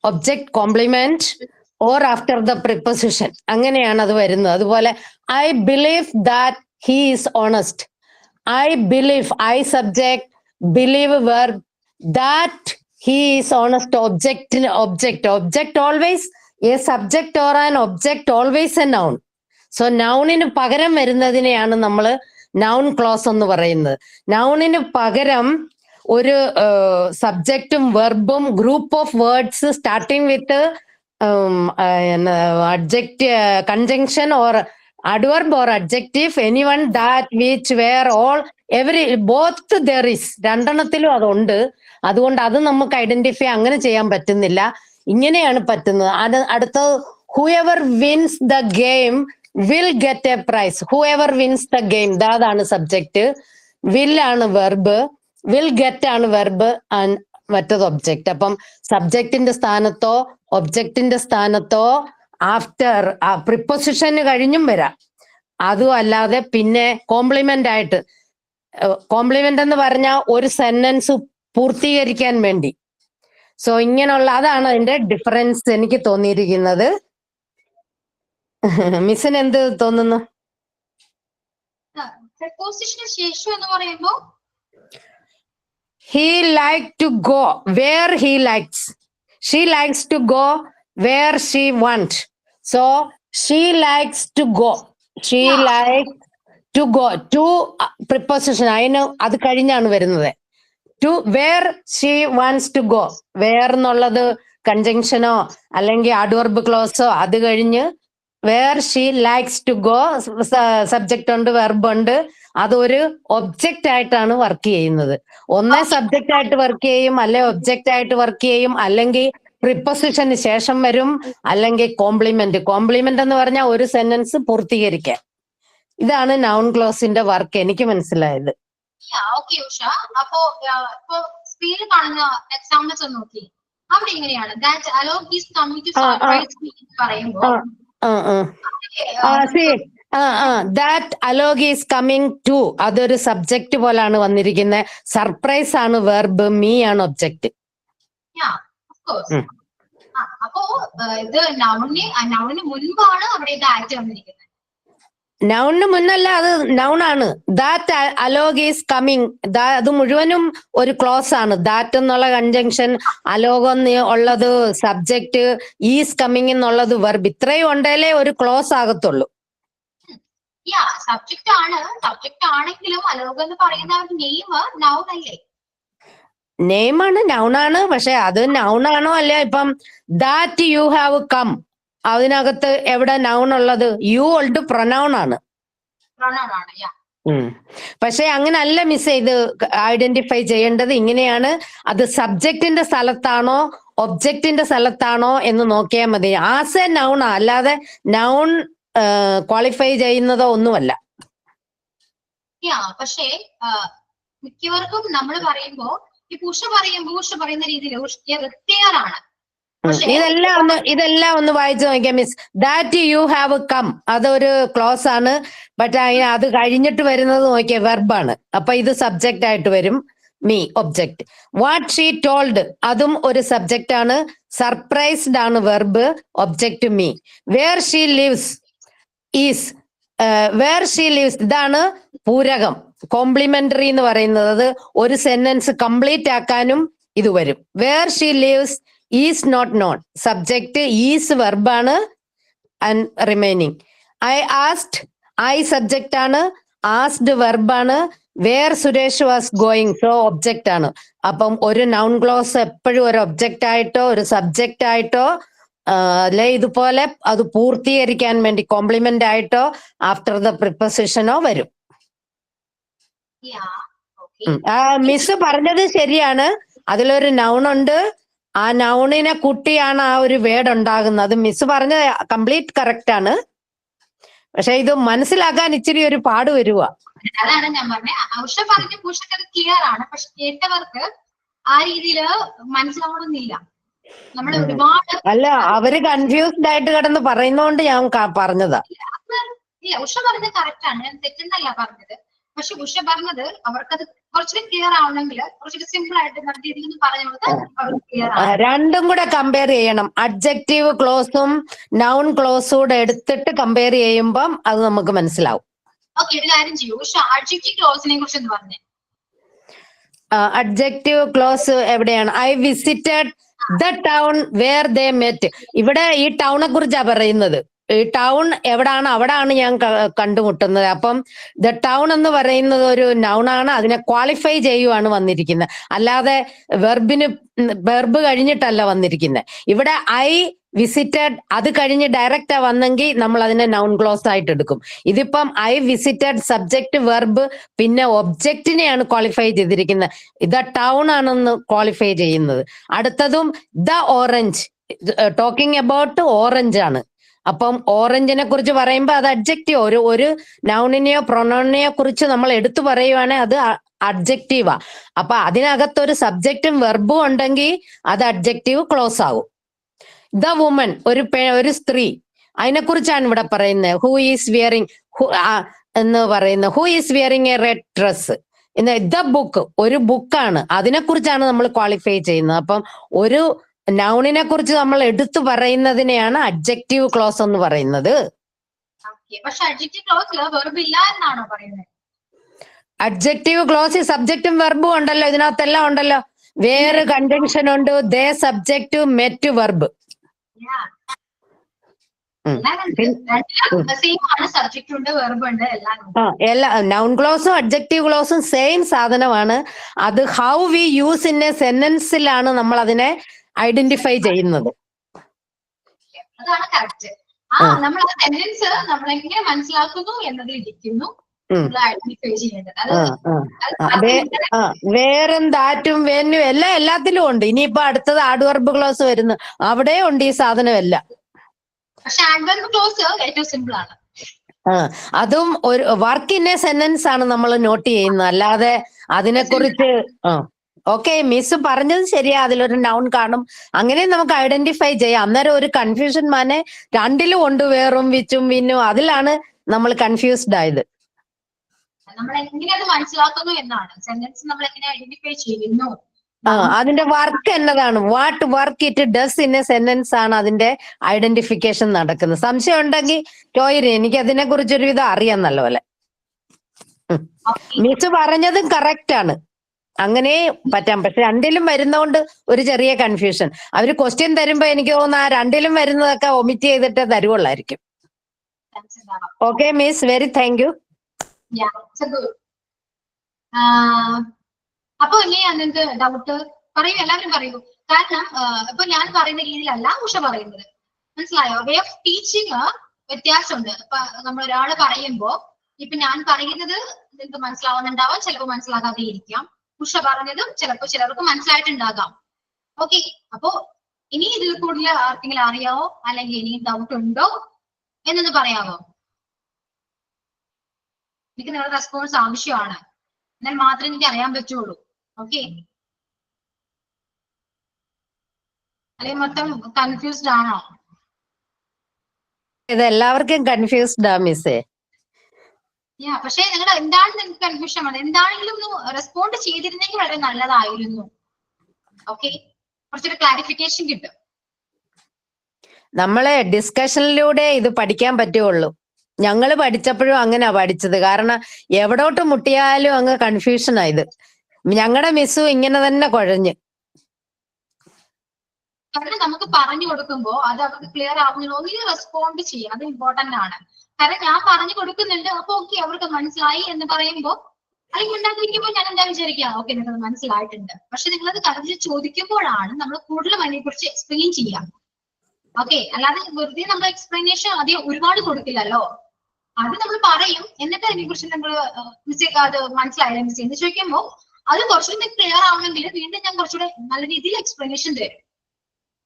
object complement or after the preposition. അങ്ങനെയാണ് അത് വരുന്നത്. അതുപോലെ I believe that he is honest. I believe, I subject, believe verb, that he is honest, object always a subject or an object, always a noun. So നൗണിന് പകരം വരുന്നതിനെയാണ് നമ്മൾ noun clause എന്ന് പറയുന്നത്. നൗണിന് പകരം ഒരു സബ്ജക്റ്റും വെർബും group of words starting with conjunction or adverb or adjective, anyone, that, which, where, all, every, both there is. രണ്ടെണ്ണത്തിലും അതുണ്ട്. അതുകൊണ്ട് അത് നമുക്ക് ഐഡന്റിഫൈ അങ്ങനെ ചെയ്യാൻ പറ്റുന്നില്ല. ഇങ്ങനെയാണ് പറ്റുന്നത്. അത് അടുത്തത് whoever wins the game will get a prize. whoever wins the game, അതാണ് സബ്ജക്റ്റ്. will ആണ് വെർബ്, will get ആണ് വെർബ്, മറ്റത് ഒബ്ജക്റ്റ്. അപ്പം സബ്ജക്റ്റിന്റെ സ്ഥാനത്തോ ഒബ്ജക്റ്റിന്റെ സ്ഥാനത്തോ ആഫ്റ്റർ പ്രിപ്പോസിഷന് കഴിഞ്ഞും വരാം. അതും അല്ലാതെ പിന്നെ കോംപ്ലിമെന്റ് ആയിട്ട്, കോംപ്ലിമെന്റ് എന്ന് പറഞ്ഞാൽ ഒരു സെന്റൻസ് പൂർത്തീകരിക്കാൻ വേണ്ടി. സോ ഇങ്ങനെയുള്ള അതാണ് അതിന്റെ ഡിഫറൻസ് എനിക്ക് തോന്നിയിരിക്കുന്നത്. മിസ്സിന് എന്ത് തോന്നുന്നു? പ്രപ്പോസിഷന് ശേഷം എന്ന് പറയുമ്പോൾ he like to go where he likes, she likes to go where she want. So she likes to go, she likes to go to preposition അതിന് അത് കഴിഞ്ഞാണ് വരുന്നത്. to where she wants to go, where എന്നുള്ളത് കൺജങ്ഷനോ അല്ലെങ്കിൽ adverb ക്ലോസോ, അത് കഴിഞ്ഞ് where she likes to go subject ഉണ്ട്, verb ഉണ്ട്. അതൊരു ഒബ്ജക്റ്റ് ആയിട്ടാണ് വർക്ക് ചെയ്യുന്നത്. ഒന്നേ സബ്ജക്റ്റ് ആയിട്ട് വർക്ക് ചെയ്യും, അല്ലെ ഒബ്ജക്റ്റ് ആയിട്ട് വർക്ക് ചെയ്യും, അല്ലെങ്കിൽ പ്രിപ്പോസിഷന് ശേഷം വരും, അല്ലെങ്കിൽ കോംപ്ലിമെന്റ് എന്ന് പറഞ്ഞാൽ ഒരു സെന്റൻസ് പൂർത്തീകരിക്കാൻ. ഇതാണ് നൗൺ ക്ലോസിന്റെ വർക്ക് എനിക്ക് മനസ്സിലായത്. ഓക്കെ ഉഷ. അപ്പോ സ്ക്രീനിൽ കാണുന്ന എക്സാമ്പിൾസ് ഒന്ന് നോക്കി. അവിടെ എങ്ങനെയാണ് that Alok is coming to surprise me പറയുമ്പോൾ that Alok is coming to അതൊരു സബ്ജക്റ്റ് പോലാണ് വന്നിരിക്കുന്നത്. സർപ്രൈസ് ആണ് വെർബ്, മീ ആണ് ഒബ്ജക്റ്റ്. അപ്പോ ഇത് നൗണിന് മുൻപാണ് അവിടെ ഇത് ആക്ട് വന്നിരിക്കുന്നത്. നൗണിന് മുന്നല്ല, അത് നൗണാണ്. ദാറ്റ് അലോക് ഈസ് കമ്മിങ്, അത് മുഴുവനും ഒരു ക്ലോസ് ആണ്. ദാറ്റ് എന്നുള്ള കൺജങ്ഷൻ, അലോക് ഉള്ളത് സബ്ജക്റ്റ്, ഈസ് കമ്മിങ് എന്നുള്ളത് വെർബ്. ഇത്രയും ഉണ്ടേലേ ഒരു ക്ലോസ് ആകത്തുള്ളൂ. സബ്ജക്റ്റ് ആണെങ്കിലും അലോക് എന്ന് പറയുന്ന നെയിം നൗൺ അല്ലേ? നെയിമാണ്, നൗണാണ്. പക്ഷെ അത് നൗണാണോ അല്ല? ഇപ്പം ദാറ്റ് യു ഹാവ് കം, അതിനകത്ത് എവിടെ നൗൺ ഉള്ളത്? യു ഓൾഡ് പ്രൊനൗൺ ആണ്. പക്ഷെ അങ്ങനെ അല്ല മിസ് ഇത് ഐഡന്റിഫൈ ചെയ്യേണ്ടത്. ഇങ്ങനെയാണ്, അത് സബ്ജക്റ്റിന്റെ സ്ഥലത്താണോ ഒബ്ജക്റ്റിന്റെ സ്ഥലത്താണോ എന്ന് നോക്കിയാൽ മതി. ആസ് എ നൗൺ, അല്ലാതെ നൗൺ ക്വാളിഫൈ ചെയ്യുന്നതോ ഒന്നുമല്ല. പക്ഷേ മിക്കവർക്കും നമ്മൾ പറയുമ്പോ ഈ ഉഷ പറയുന്ന രീതിയിൽ ആണ്. ഇതെല്ലാം ഒന്ന് വായിച്ചു നോക്കിയാൽ miss. That you have come അതൊരു ക്ലോസ് ആണ്. ബട്ട് അത് കഴിഞ്ഞിട്ട് വരുന്നത് നോക്കിയാൽ വെർബാണ്. അപ്പൊ ഇത് സബ്ജക്റ്റ് ആയിട്ട് വരും, me object. What she told അതും ഒരു സബ്ജക്റ്റ് ആണ്. സർപ്രൈസ്ഡ് ആണ് verb, object me. Where she lives is, where she lives ഇതാണ് പൂരകം, കോംപ്ലിമെന്ററി എന്ന് പറയുന്നത്. അത് ഒരു സെന്റൻസ് കംപ്ലീറ്റ് ആക്കാനും ഇത് വരും. Where she lives is not known, subject is വെർബാണ് and remaining. I asked, I subject ആണ്, ആസ്ഡ് വെർബാണ്, where Suresh was going so object ആണ്. അപ്പം ഒരു നൗൺ ക്ലോസ് എപ്പോഴും ഒരു ഒബ്ജക്റ്റ് ആയിട്ടോ ഒരു സബ്ജക്റ്റ് ആയിട്ടോ അല്ലെ ഇതുപോലെ അത് പൂർത്തീകരിക്കാൻ വേണ്ടി കോംപ്ലിമെന്റ് ആയിട്ടോ ആഫ്റ്റർ ദ പ്രിപ്പസിഷനോ വരും. Yeah. Okay. മിസ് പറഞ്ഞത് ശരിയാണ്. അതിലൊരു നൗൺ ഉണ്ട്, ആ നൗണിനെ കുട്ടിയാണ് ആ ഒരു വേർഡ് ഉണ്ടാകുന്നത്. മിസ് പറഞ്ഞത് കംപ്ലീറ്റ് കറക്റ്റ് ആണ്. പക്ഷെ ഇത് മനസ്സിലാക്കാൻ ഇച്ചിരി ഒരു പാട് വരുക. അതാണ് ഞാൻ പറഞ്ഞത്. ഉഷ പറഞ്ഞ പൂഷക്ക് അത് ക്ലിയർ ആണ്, പക്ഷെ കേട്ടവർക്ക് ആ രീതിയിൽ മനസ്സിലാവണമെന്നില്ല. നമ്മൾ ഒരുപാട് അല്ല, അവര് കൺഫ്യൂസ്ഡ് ആയിട്ട് കിടന്ന് പറയുന്നോണ്ട് ഞാൻ പറഞ്ഞതാ. ഇല്ല, ഉഷ പറഞ്ഞത് കറക്റ്റ് ആണ്, ഞാൻ തെറ്റെന്നല്ല പറഞ്ഞത്. പക്ഷെ ഉഷ പറഞ്ഞത് അവർക്കത് കുറച്ചുകൂടി ക്ലിയർ ആവണമെങ്കിൽ കുറച്ചുകൂടി സിമ്പിൾ ആയിട്ട് നല്ല രീതിയിൽ പറഞ്ഞു കൊടുത്താൽ അവർക്ക് ക്ലിയർ ആണ്. രണ്ടും കൂടെ കമ്പയർ ചെയ്യണം. അഡ്ജക്റ്റീവ് ക്ലോസും നൗൺ ക്ലോസും കൂടെ എടുത്തിട്ട് കമ്പയർ ചെയ്യുമ്പം അത് നമുക്ക് മനസ്സിലാവും. ഓക്കെ, ഒരു കാര്യം ചെയ്യൂ, ഉഷ അഡ്ജക്റ്റീവ് ക്ലോസിനെ കുറിച്ച് എന്ന് പറഞ്ഞേ. അഡ്ജക്റ്റീവ് ക്ലോസ് എവിടെയാണ്? I visited the town where they met. ഇവിടെ ഈ ടൗണെ കുറിച്ചാ പറയുന്നത്. ഈ ടൗൺ എവിടാണ്, അവിടാണ് ഞാൻ കണ്ടുമുട്ടുന്നത്. അപ്പം ദ ടൗൺ എന്ന് പറയുന്നത് ഒരു നൗണാണ്, അതിനെ ക്വാളിഫൈ ചെയ്യുവാണ് വന്നിരിക്കുന്നത്. അല്ലാതെ വെർബ് കഴിഞ്ഞിട്ടല്ല വന്നിരിക്കുന്നത്. ഇവിടെ ഐ വിസിറ്റഡ് അത് കഴിഞ്ഞ് ഡയറക്റ്റാ വന്നെങ്കിൽ നമ്മൾ അതിനെ നൗൺ ക്ലോസ് ആയിട്ട് എടുക്കും. ഇതിപ്പം ഐ വിസിറ്റഡ് സബ്ജക്ട് വെർബ് പിന്നെ ഒബ്ജക്റ്റിനെയാണ് ക്വാളിഫൈ ചെയ്തിരിക്കുന്നത്. ഇത് ടൗൺ ആണെന്ന് ക്വാളിഫൈ ചെയ്യുന്നത്. അടുത്തതും the orange, talking about orange ആണ്. അപ്പം ഓറഞ്ചിനെ കുറിച്ച് പറയുമ്പോൾ അത് അഡ്ജക്റ്റീവ്, ഒരു നൗണിനെയോ പ്രൊനൗണിനെയോ കുറിച്ച് നമ്മൾ എടുത്തു പറയുവാണെങ്കിൽ അത് അഡ്ജക്റ്റീവാ. അപ്പൊ അതിനകത്തൊരു സബ്ജക്റ്റും വെർബും ഉണ്ടെങ്കിൽ അത് അഡ്ജക്റ്റീവ് ക്ലോസ് ആകും. ദ വുമൻ, ഒരു സ്ത്രീ, അതിനെ കുറിച്ചാണ് ഇവിടെ പറയുന്നത്. ഹൂ ഈസ് വിയറിങ് എന്ന് പറയുന്നത്. Who is wearing A red dress. The book, ഒരു ബുക്കാണ്, അതിനെ കുറിച്ചാണ് നമ്മൾ ക്വാളിഫൈ ചെയ്യുന്നത്. അപ്പം ഒരു നൗണിനെ കുറിച്ച് നമ്മൾ എടുത്തു പറയുന്നതിനെയാണ് അഡ്ജക്റ്റീവ് ക്ലോസ് എന്ന് പറയുന്നത്. പക്ഷെ അഡ്ജക്റ്റീവ് ക്ലോസിൽ വെർബ് ഇല്ല എന്നാണോ പറയുന്നത്? അഡ്ജക്റ്റീവ് ക്ലോസ് സബ്ജക്റ്റും വെർബും ഉണ്ടല്ലോ, ഇതിനകത്തെല്ലാം ഉണ്ടല്ലോ. വേറെ കൺജങ്ഷൻ ഉണ്ട്, ദേ സബ്ജക്റ്റ് മെറ്റ് വെർബ്. എല്ലാ നൗൺ ക്ലോസും അഡ്ജക്റ്റീവ് ക്ലോസും സെയിം സാധനമാണ്. അത് how we use in a സെന്റൻസിലാണ് നമ്മൾ അതിനെ ഐഡന്റിഫൈ ചെയ്യുന്നത്. അതാണ് കറക്റ്റ്. നമ്മൾ ആ സെന്റൻസ് നമ്മൾ എങ്ങനെ മനസ്സിലാക്കുന്നു എന്നതിൽ ഇരിക്കുന്നു ഐഡന്റിഫൈ ചെയ്യേണ്ടത്. വേറും ദാറ്റും വെന്നും എല്ലാം എല്ലാത്തിലും ഉണ്ട്. ഇനിയിപ്പോ അടുത്തത് ആഡ്വർബ് ക്ലോസ് വരുന്നു, അവിടെ ഉണ്ട് ഈ സാധനം എല്ലാം. പക്ഷെ ആഡ്വർബ് ക്ലോസ് ഏറ്റവും സിമ്പിൾ ആണ്. അതും ഒരു വർക്ക് ഇൻ എ സെന്റൻസ് ആണ് നമ്മൾ നോട്ട് ചെയ്യുന്നത്, അല്ലാതെ അതിനെക്കുറിച്ച് ഓക്കെ മിസ് പറഞ്ഞത് ശരിയാ. അതിലൊരു നൗൺ കാണും, അങ്ങനെ നമുക്ക് ഐഡന്റിഫൈ ചെയ്യാം. അന്നേരം ഒരു കൺഫ്യൂഷൻ മാനെ രണ്ടിലും ഉണ്ട്, വേറും വിച്ചും വിന്നും. അതിലാണ് നമ്മൾ കൺഫ്യൂസ്ഡ് ആയത്. നമ്മൾ എങ്ങനെ അത് മനസ്സിലാക്കുന്നു എന്നാണ്. സെന്റൻസ് നമ്മൾ എങ്ങനെ ഐഡന്റിഫൈ ചെയ്യുന്നു, അതിന്റെ വർക്ക് എന്നതാണ്. What work it does in A sentence ആണ് അതിന്റെ ഐഡന്റിഫിക്കേഷൻ നടക്കുന്നത്. സംശയം ഉണ്ടെങ്കിൽ ചോയിര്, എനിക്ക് അതിനെ കുറിച്ചൊരു വിധം അറിയാം നല്ലപോലെ. മിസ് പറഞ്ഞതും കറക്റ്റ് ആണ്, അങ്ങനെ പറ്റാം. പക്ഷെ രണ്ടിലും വരുന്നോണ്ട് ഒരു ചെറിയ കൺഫ്യൂഷൻ. അവര് ക്വസ്റ്റ്യൻ തരുമ്പോ എനിക്ക് തോന്നുന്നു ആ രണ്ടിലും വരുന്നതൊക്കെ ഒമിറ്റ് ചെയ്തിട്ട് തരുവുള്ളായിരിക്കും. Okay miss, very thank you. അപ്പൊ ഇനി നിങ്ങൾക്ക് ഡൗട്ട് പറയൂ, എല്ലാവരും പറയൂ. കാരണം ഇപ്പൊ ഞാൻ പറയുന്ന രീതിയിലല്ല ഉഷ പറയുന്നത്, മനസ്സിലായോ? വേ ഓഫ് ടീച്ചിങ് വ്യത്യാസമുണ്ട്. ഇപ്പൊ നമ്മൾ ഒരാള് പറയുമ്പോ ഇപ്പൊ ഞാൻ പറയുന്നത് നിങ്ങൾക്ക് മനസ്സിലാവുന്നുണ്ടാവാം, ചിലപ്പോൾ മനസ്സിലാകാതെ ഇരിക്കാം. ഉഷ പറഞ്ഞതും ചിലപ്പോൾ ചിലർക്ക് മനസ്സിലായിട്ടുണ്ടാകാം. ഓക്കെ, അപ്പോ ഇനി ഇതിൽ കൂടുതൽ ആർക്കെങ്കിലും അറിയാവോ അല്ലെങ്കിൽ ഇനി ഡൗട്ട് ഉണ്ടോ എന്നൊന്ന് പറയാമോ? എനിക്ക് നിങ്ങളുടെ റെസ്പോൺസ് ആവശ്യമാണ്, എന്നാൽ മാത്രമേ എനിക്ക് അറിയാൻ പറ്റുള്ളൂ. ഓക്കെ, അല്ലെങ്കിൽ മൊത്തം കൺഫ്യൂസ്ഡ് ആണോ? ഇത് എല്ലാവർക്കും കൺഫ്യൂസ്ഡ് ആ മിസ്സേ. പക്ഷെ നിങ്ങളുടെ എന്താണ് നിങ്ങൾക്ക് കൺഫ്യൂഷൻ വന്നത്? എന്താണെങ്കിലും ഒന്ന് റെസ്പോണ്ട് ചെയ്തിരുന്നെങ്കിൽ വളരെ നല്ലതായിരുന്നു. ഓക്കെ, കുറച്ചൊരു ക്ലാരിഫിക്കേഷൻ കിട്ടും. നമ്മളെ ഡിസ്കഷനിലൂടെ ഇത് പഠിക്കാൻ പറ്റുള്ളൂ. ഞങ്ങൾ പഠിച്ചപ്പോഴും അങ്ങനെയാ പഠിച്ചത്. കാരണം എവിടോട്ട് മുട്ടിയാലും അങ്ങ് കൺഫ്യൂഷൻ ആയത്. ഞങ്ങളുടെ മിസ്സും ഇങ്ങനെ തന്നെ കുഴഞ്ഞ്. കാരണം നമുക്ക് പറഞ്ഞു കൊടുക്കുമ്പോ അത് അവർക്ക് ക്ലിയർ ആവുന്നില്ല, ഒന്നിനും റെസ്പോണ്ട് ചെയ്യാം, അത് ഇമ്പോർട്ടന്റ് ആണ്. കാരണം ഞാൻ പറഞ്ഞു കൊടുക്കുന്നുണ്ട്, അപ്പൊ ഓക്കെ അവർക്ക് മനസ്സിലായി എന്ന് പറയുമ്പോ അല്ലെങ്കിൽ ഉണ്ടാക്കിയിരിക്കുമ്പോൾ ഞാൻ എന്താ വിചാരിക്കാം, ഓക്കെ നിങ്ങൾക്ക് മനസ്സിലായിട്ടുണ്ട്. പക്ഷെ നിങ്ങളത് കറക്റ്റ് ചോദിക്കുമ്പോഴാണ് നമ്മൾ കൂടുതലും അതിനെ കുറിച്ച് എക്സ്പ്ലെയിൻ ചെയ്യാം. ഓക്കെ, അല്ലാതെ വെറുതെ നമ്മൾ എക്സ്പ്ലനേഷൻ അധികം ഒരുപാട് കൊടുക്കില്ലല്ലോ. അത് നമ്മൾ പറയും, എന്നിട്ട് അതിനെ കുറിച്ച് നമ്മൾ അത് മനസ്സിലായില്ല മിസ് എന്ന് ചോദിക്കുമ്പോൾ അത് കുറച്ചുകൂടി ക്ലിയർ ആവണമെങ്കിൽ വീണ്ടും ഞാൻ കുറച്ചുകൂടെ നല്ല രീതിയിൽ എക്സ്പ്ലനേഷൻ തരും.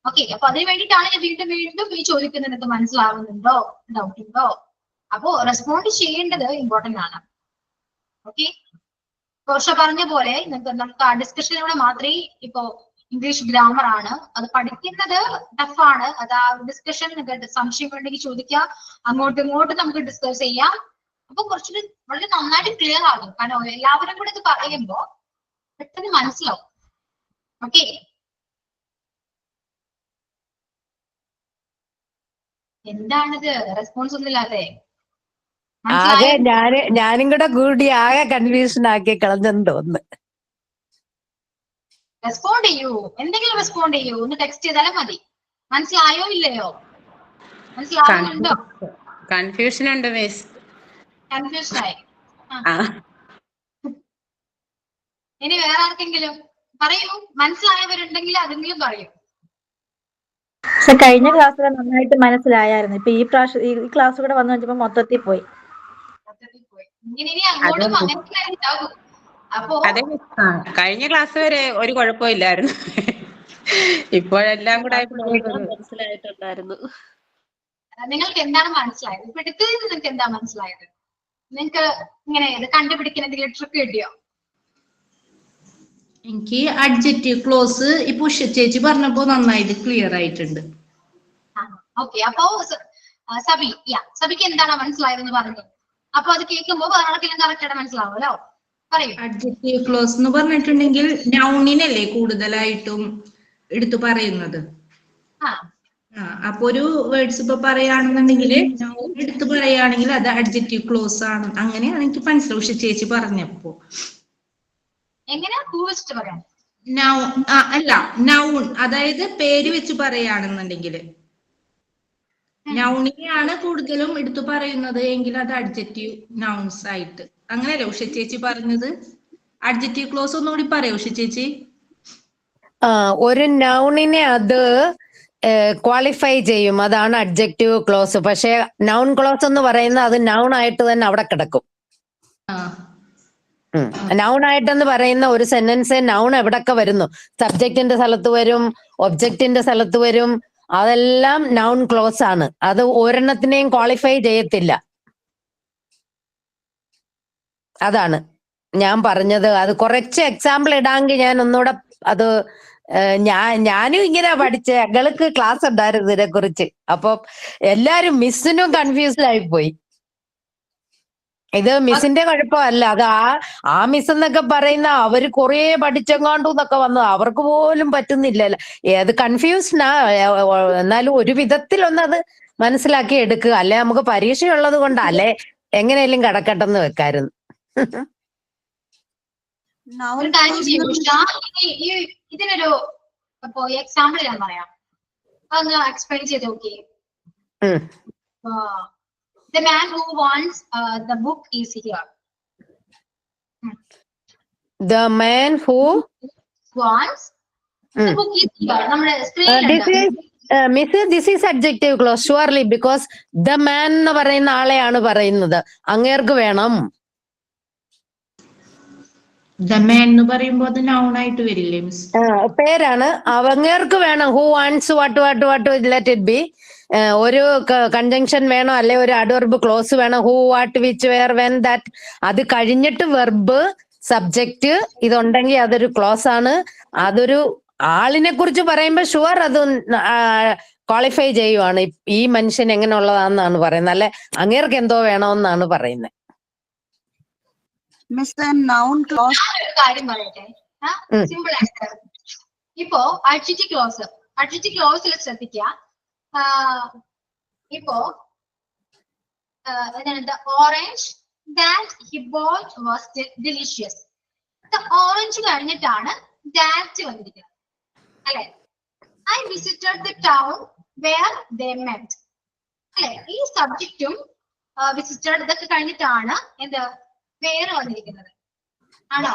ഓക്കെ, അപ്പൊ അതിന് വേണ്ടിയിട്ടാണ് ഞാൻ വീണ്ടും വീണ്ടും ഈ ചോദിക്കുന്നത്. നിങ്ങൾക്ക് മനസ്സിലാവുന്നുണ്ടോ, ഡൗട്ട് ഉണ്ടോ? അപ്പോ റെസ്പോണ്ട് ചെയ്യേണ്ടത് ഇമ്പോർട്ടന്റ് ആണ്. ഓക്കെ, കുറച്ച് പറഞ്ഞ പോലെ നമുക്ക് ആ ഡിസ്കഷനിലൂടെ മാത്രമേ ഇപ്പോ ഇംഗ്ലീഷ് ഗ്രാമർ ആണ് അത് പഠിക്കുന്നത് ടഫാണ്. അത് ആ ഡിസ്കഷൻ നിങ്ങൾക്ക് സംശയം ഉണ്ടെങ്കിൽ ചോദിക്കാം, അങ്ങോട്ടും ഇങ്ങോട്ടും നമുക്ക് ഡിസ്കസ് ചെയ്യാം. അപ്പൊ കുറച്ചുകൂടി വളരെ നന്നായിട്ട് ക്ലിയർ ആകും. കാരണം എല്ലാവരും കൂടെ ഇത് പറയുമ്പോ പെട്ടെന്ന് മനസ്സിലാവും. ഓക്കെ, എന്താണിത് റെസ്പോൺസ് ഒന്നുമില്ലാതെ? ആകെ ഞാനും കൂടെ കൂടി ആകെ കൺഫ്യൂഷൻ ആക്കി കളഞ്ഞെന്ന് തോന്നുന്നു. റെസ്പോണ്ട് ചെയ്യൂ, എന്തെങ്കിലും റെസ്പോണ്ട് ചെയ്യൂ. ഒന്ന് ടെക്സ്റ്റ് ചെയ്താലും മതി. മനസ്സിലായോ ഇല്ലയോ? മനസ്സിലാവുന്നുണ്ടോ? കൺഫ്യൂഷൻ ഉണ്ട് മിസ്. കൺഫ്യൂഷൻ ആയി. ഇനി വേറെ ആർക്കെങ്കിലും പറയൂ, മനസ്സിലായവരുണ്ടെങ്കിൽ അതെങ്കിലും പറയൂ. പക്ഷെ കഴിഞ്ഞ ക്ലാസ്സിൽ നന്നായിട്ട് മനസ്സിലായായിരുന്നു. ഇപ്പൊ ഈ ക്ലാസ് കൂടെ വന്നു വെച്ചപ്പോ മൊത്തത്തിൽ പോയി. ഇനി അങ്ങോട്ടും അങ്ങനെ ഉണ്ടാവും. അപ്പോ അതെ, കഴിഞ്ഞ ക്ലാസ് വരെ ഒരു കുഴപ്പമില്ലായിരുന്നു. ഇപ്പോഴെല്ലാം കൂടെ മനസ്സിലായിട്ടുണ്ടായിരുന്നു. നിങ്ങൾക്ക് എന്താണ് മനസ്സിലായത്? ഇപ്പൊ എടുത്തതിൽ നിങ്ങൾക്ക് എന്താ മനസ്സിലായത്? നിങ്ങൾക്ക് ഇങ്ങനെ ഇത് കണ്ടുപിടിക്കുന്ന എന്തെങ്കിലും ട്രിക്ക് കിട്ടിയോ? എനിക്ക് അഡ്ജക്റ്റീവ് ക്ലോസ് ഇപ്പൊ ഉഷ ചേച്ചി പറഞ്ഞപ്പോ നന്നായിട്ട് ക്ലിയർ ആയിട്ടുണ്ട്. ഓക്കെ, അപ്പോ സബിക്ക് എന്താണ് മനസ്സിലായതെന്ന് പറഞ്ഞു. അപ്പൊ അത് കേൾക്കുമ്പോ ആർക്കെല്ലാം കറക്റ്റ് ആയിട്ട് മനസ്സിലാവുമല്ലോ. പറയൂ. അഡ്ജക്റ്റീവ് ക്ലോസ് എന്ന് പറഞ്ഞിട്ടുണ്ടെങ്കിൽ നൗണിനല്ലേ കൂടുതലായിട്ടും എടുത്തു പറയുന്നത്. അപ്പൊ ഒരു വേർഡ്സ് ഇപ്പൊ പറയുകയാണെന്നുണ്ടെങ്കിൽ നൗൺ എടുത്തു പറയുകയാണെങ്കിൽ അത് അഡ്ജക്റ്റീവ് ക്ലോസ് ആണ്. അങ്ങനെയാണ് എനിക്ക് മനസ്സിലാവും ഉഷ ചേച്ചി പറഞ്ഞപ്പോ. അല്ല, നൗൺ അതായത് പേര് വെച്ച് പറയുകയാണെന്നുണ്ടെങ്കിൽ നൗണിനെയാണ് കൂടുതലും എടുത്തു പറയുന്നത് എങ്കിൽ അത് അഡ്ജക്റ്റീവ് നൗൺസ് ആയിട്ട്. അങ്ങനെയല്ലേ ഉഷ ചേച്ചി പറഞ്ഞത്? അഡ്ജക്റ്റീവ് ക്ലോസ് ഒന്നുകൂടി പറയോ ഉഷ ചേച്ചി? ഒരു നൗണിനെ അത് ക്വാളിഫൈ ചെയ്യും, അതാണ് അഡ്ജക്റ്റീവ് ക്ലോസ്. പക്ഷെ നൗൺ ക്ലോസ് എന്ന് പറയുന്നത് അത് നൗൺ ആയിട്ട് തന്നെ അവിടെ കിടക്കും. നൗൺ ആയിട്ടെന്ന് പറയുന്ന ഒരു സെന്റൻസ് നൗൺ എവിടൊക്കെ വരുന്നു, സബ്ജക്റ്റിന്റെ സ്ഥലത്ത് വരും, ഒബ്ജക്റ്റിന്റെ സ്ഥലത്ത് വരും, അതെല്ലാം നൗൺ ക്ലോസ് ആണ്. അത് ഒരെണ്ണത്തിനെയും ക്വാളിഫൈ ചെയ്യത്തില്ല. അതാണ് ഞാൻ പറഞ്ഞത്. അത് കുറച്ച് എക്സാമ്പിൾ ഇടാമെങ്കിൽ ഞാൻ ഒന്നുകൂടെ അത് ഞാനും ഇങ്ങനെ പഠിച്ച ഞങ്ങൾക്ക് ക്ലാസ് ഉണ്ടായിരുന്നു ഇതിനെ കുറിച്ച്. അപ്പൊ എല്ലാരും മിസ്സിനും കൺഫ്യൂസ്ഡ് ആയിപ്പോയി. ഇത് മിസ്സിന്റെ കുഴപ്പമല്ല, അത് ആ മിസ് എന്നൊക്കെ പറയുന്ന അവര് കുറേ പഠിച്ചെങ്ങാണ്ടു എന്നൊക്കെ വന്നത് അവർക്ക് പോലും പറ്റുന്നില്ലല്ലോ. അത് കൺഫ്യൂഷനാ. എന്നാലും ഒരു വിധത്തിലൊന്നത് മനസ്സിലാക്കി എടുക്കുക. അല്ലെ നമുക്ക് പരീക്ഷയുള്ളത് കൊണ്ടാ, അല്ലെ എങ്ങനെയാലും കടക്കട്ടെന്ന് വെക്കായിരുന്നു. ഇതിനൊരു എക്സാമ്പിൾ ഞാൻ പറയാം, അതൊന്ന് എക്സ്പ്ലെയിൻ ചെയ്ത് നോക്കിയേ. The man who wants the book is here. The man who wants the book is here. നമ്മുടെ സ്ക്രീനിലുണ്ട്. This is adjective clause surely, because the man എന്ന് പറയുന്ന ആളെയാണ് പറയുന്നത്. അങ്ങേർക്ക് വേണം. The man എന്ന് പറയുമ്പോൾ അത് നൗൺ ആയിട്ട് വരില്ലേ മിസ്? പേരാണ്. അങ്ങേർക്ക് വേണം. Who wants what let it be. ഒരു കൺജങ്ഷൻ വേണം, അല്ലെ ഒരു അഡ്വർബ് ക്ലോസ് വേണം. Who, what, which, where, when, that. അത് കഴിഞ്ഞിട്ട് വെർബ്, സബ്ജക്റ്റ് ഇതുണ്ടെങ്കിൽ അതൊരു ക്ലോസ് ആണ്. അതൊരു ആളിനെ കുറിച്ച് പറയുമ്പോൾ ഷുവർ അത് ക്വാളിഫൈ ചെയ്യുവാണ്. ഈ മനുഷ്യൻ എങ്ങനെ ഉള്ളതാണെന്നാണ് പറയുന്നത്, അല്ലെ അങ്ങേർക്ക് എന്തോ വേണമെന്നാണ് പറയുന്നത്. കാര്യം പറയട്ടെ, സിമ്പിൾ ആയിട്ട്. ഇപ്പോ അഡ്ജക്റ്റീവ് ക്ലോസിൽ ശ്രദ്ധിക്കുക. ഇപ്പോ orange that he bought was delicious. Orange കഴിഞ്ഞിട്ടാണ് ദാറ്റ് വന്നിരിക്കുന്നത്, അല്ലെ? I visited the town where they met, അല്ലെ? ഈ സബ്ജക്റ്റും വിസിറ്റഡ് ഇതൊക്കെ കഴിഞ്ഞിട്ടാണ് എന്ത് വേറെ വന്നിരിക്കുന്നത്. ആണോ?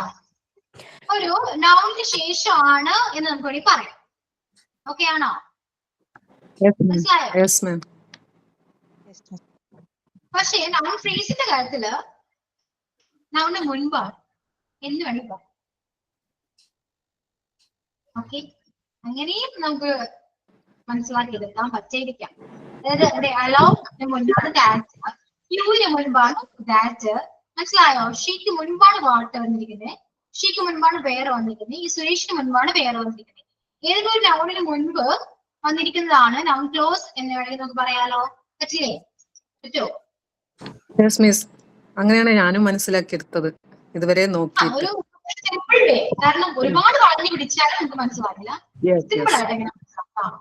ഒരു നൗണിന് ശേഷമാണ് എന്ന് നമുക്ക് വേണമെങ്കിൽ പറയാം. ഓക്കെ ആണോ? മനസ്സിലായോ? പക്ഷേ നൗൺ ഫ്രേസിന്റെ കാര്യത്തില് നൗണിന് മുൻപാണ് എന്ന് വേണമെങ്കിൽ പറയാം. ഓക്കെ, അങ്ങനെയും നമുക്ക് മനസ്സിലാക്കിയെടുക്കാൻ പറ്റിയിരിക്കാം. അതായത് അലോന് മുൻപാണ് ദാറ്റ്, യുവിന് മുൻപാണ് ദാറ്റ്. മനസ്സിലായോ? ഷീക്ക് മുൻപാണ് വാട്ട് വന്നിരിക്കുന്നത്, ഷീക്ക് മുൻപാണ് വേറെ വന്നിരിക്കുന്നത്, ഈ സുരേഷിന് മുൻപാണ് വേറെ വന്നിരിക്കുന്നത്. ഏതെങ്കിലും ഒരു നൗണിന് മുൻപ് വന്നിരിക്കുന്നതാണ് നൗൺ ക്ലോസ് എന്ന് വേണമെങ്കിൽ നമുക്ക് പറയാലോ. പറ്റില്ലേ? പറ്റുമോ? അങ്ങനെയാണ് ഞാനും മനസ്സിലാക്കിയെടുത്തത് ഇതുവരെ നോക്കി. ഒരു സിമ്പിൾ വേ, കാരണം ഒരുപാട് പറഞ്ഞു പിടിച്ചാലും നമുക്ക് മനസ്സിലാവില്ല. സിമ്പിൾ ആയിട്ട് എങ്ങനെ മനസ്സിലാക്കാം.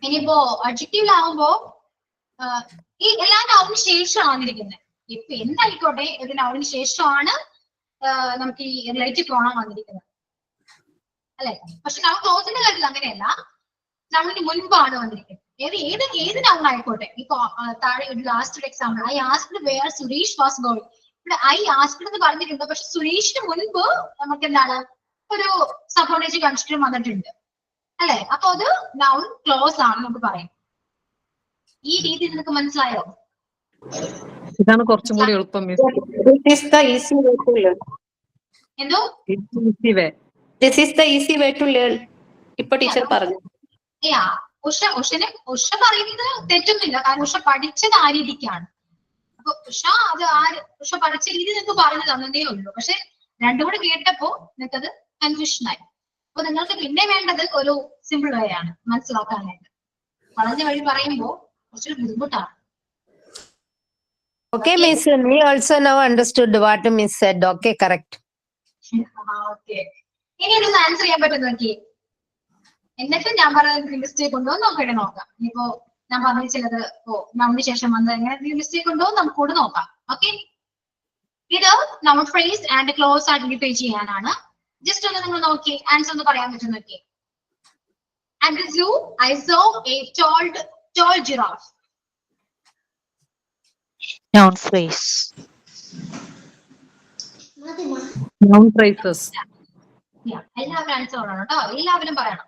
ഇനിയിപ്പോ അഡ്ജക്റ്റീവിലാവുമ്പോ ഈ എല്ലാ നൗണിന് ശേഷമാണ് വന്നിരിക്കുന്നത്. ഇപ്പൊ എന്തായിക്കോട്ടെ, ഒരു നൗണിന് ശേഷമാണ് നമുക്ക് ഈ റിലേറ്റീവ് പ്രോണൗൺ വന്നിരിക്കുന്നത്, അല്ലെ? പക്ഷെ നൗൺ ക്ലോസിന്റെ കാര്യത്തിൽ അങ്ങനെയല്ല, നൗണിന് മുൻപാണ് വന്നിരിക്കുന്നത്. ഏത് നൗൺ ആയിക്കോട്ടെ. ഇപ്പൊ താഴെ ഒരു last example, I asked where Suresh was going. ഇവിടെ ഐ ആസ്ക്ഡ് എന്ന് പറഞ്ഞിട്ടുണ്ട്, പക്ഷെ സുരേഷിന് മുൻപ് നമുക്ക് എന്താണ് ഒരു സബോർഡിനേറ്റ് കൺസ്ട്രക്ഷൻ വന്നിട്ടുണ്ട്, അല്ലെ? അപ്പൊ അത് നൗൺ ക്ലോസ് ആണ് നമുക്ക് പറയാം. ഈ രീതി നിങ്ങൾക്ക് മനസ്സിലായോ? ഇതാണ് കുറച്ചും കൂടി എളുപ്പം. എന്തോ this is the easy way to learn. ഇപ്പൊ ടീച്ചർ പറഞ്ഞു. ഉഷ പറയുന്നത് തെറ്റൊന്നുമില്ല, കാരണം ഉഷ പഠിച്ചത് ആ രീതിക്കാണ്. അപ്പൊ ഉഷ പഠിച്ച രീതി നിങ്ങൾക്ക് പറഞ്ഞു തന്നതേ ഉള്ളൂ. പക്ഷെ രണ്ടും കൂടെ കേട്ടപ്പോ നിങ്ങൾക്കത് കൺഫ്യൂഷനായി. അപ്പൊ നിങ്ങൾക്ക് പിന്നെ വേണ്ടത് ഒരു സിമ്പിൾ വേ ആണ് മനസ്സിലാക്കാനായിട്ട്. വളഞ്ഞ വഴി പറയുമ്പോ കുറച്ചൊരു ബുദ്ധിമുട്ടാണ്. Okay, Miss, me also now understood what Miss said. Okay, correct. Okay. ഇനി ഇതൊന്ന് ആൻസർ ചെയ്യാൻ പറ്റും നോക്കി. എന്നിട്ട് ഞാൻ പറഞ്ഞ മിസ്റ്റേക്ക് ഉണ്ടോ നോക്കട്ടെ, നോക്കാം. ഇനിയിപ്പോ ഞാൻ പറഞ്ഞ ചിലത് നൗണിന് ശേഷം വന്നത് എങ്ങനെ മിസ്റ്റേക്ക് ഉണ്ടോ നമുക്ക് കൂടെ നോക്കാം. ഓക്കെ, ഇത് നമ്മൾ ഫ്രേസ് ആൻഡ് ക്ലോസ് ഐഡന്റിഫൈ ചെയ്യാനാണ്. ജസ്റ്റ് ഒന്ന് നിങ്ങൾ നോക്കി ആൻസർ ഒന്ന് പറയാൻ പറ്റും നോക്കി. At the zoo, I saw a tall giraffe. Noun phrase. Noun phrases. എല്ലാവരും ആൻസർ പറയണം കേട്ടോ, എല്ലാവരും പറയണം.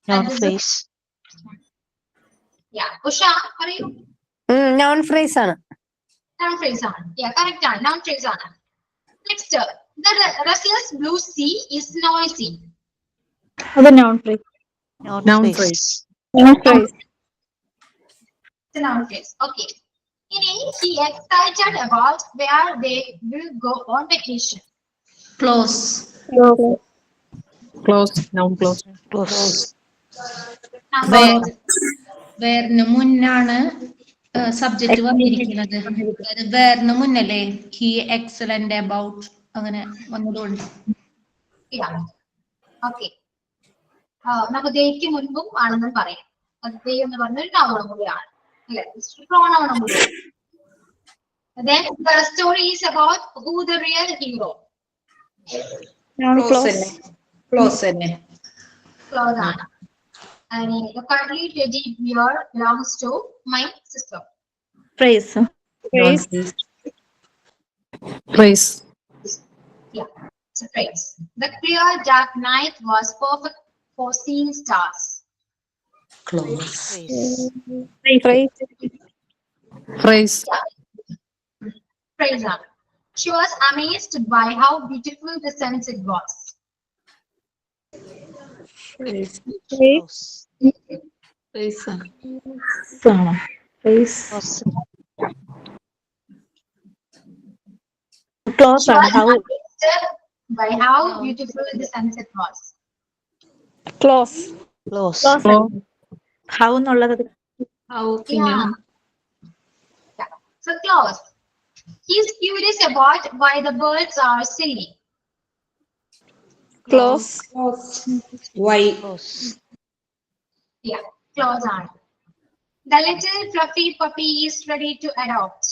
Noun phrase. ഉഷ പറയൂ. Noun phrase ആണ്. Noun phrase ആണ്. Correct ആണ്. Noun phrase ആണ്. Next, the restless blue sea is noisy. അത് noun phrase. Noun phrase. Noun phrase. It's a noun phrase. Okay. He excited about where they will go on vacation. Close. Close. Noun close. വേറിന് മുന്നാണ് subject വന്നിരിക്കുന്നത്. വേറിന് മുന്നല്ലേ he excellent about അങ്ങനെ വന്നതുകൊണ്ട്. Okay, നമുക്ക് ദേയ്ക്ക് മുൻപും ആണെന്ന് പറയാം. ദേ എന്ന് പറഞ്ഞൊരു നൗണും കൂടിയാണ്, അല്ലെ? പ്രോണൗണും കൂടി. Then the story is about who the real hero. Close തന്നെ. Close ആണ്. And the cuddly teddy bear belongs to my sister. Phrase. Phrase. Yeah, it's a phrase. The clear dark night was perfect for seeing stars. Close. Phrase. Phrase on. She was amazed by how beautiful the sunset was. Phrase. Phrase. Close She on was how. amazed by how beautiful the sunset was. Close. Close. How എന്നുള്ളത്. Yeah. So close. He's curious about why the birds are singing. Close. Why? Close. Yeah, close on. The little fluffy puppy is ready to adopt.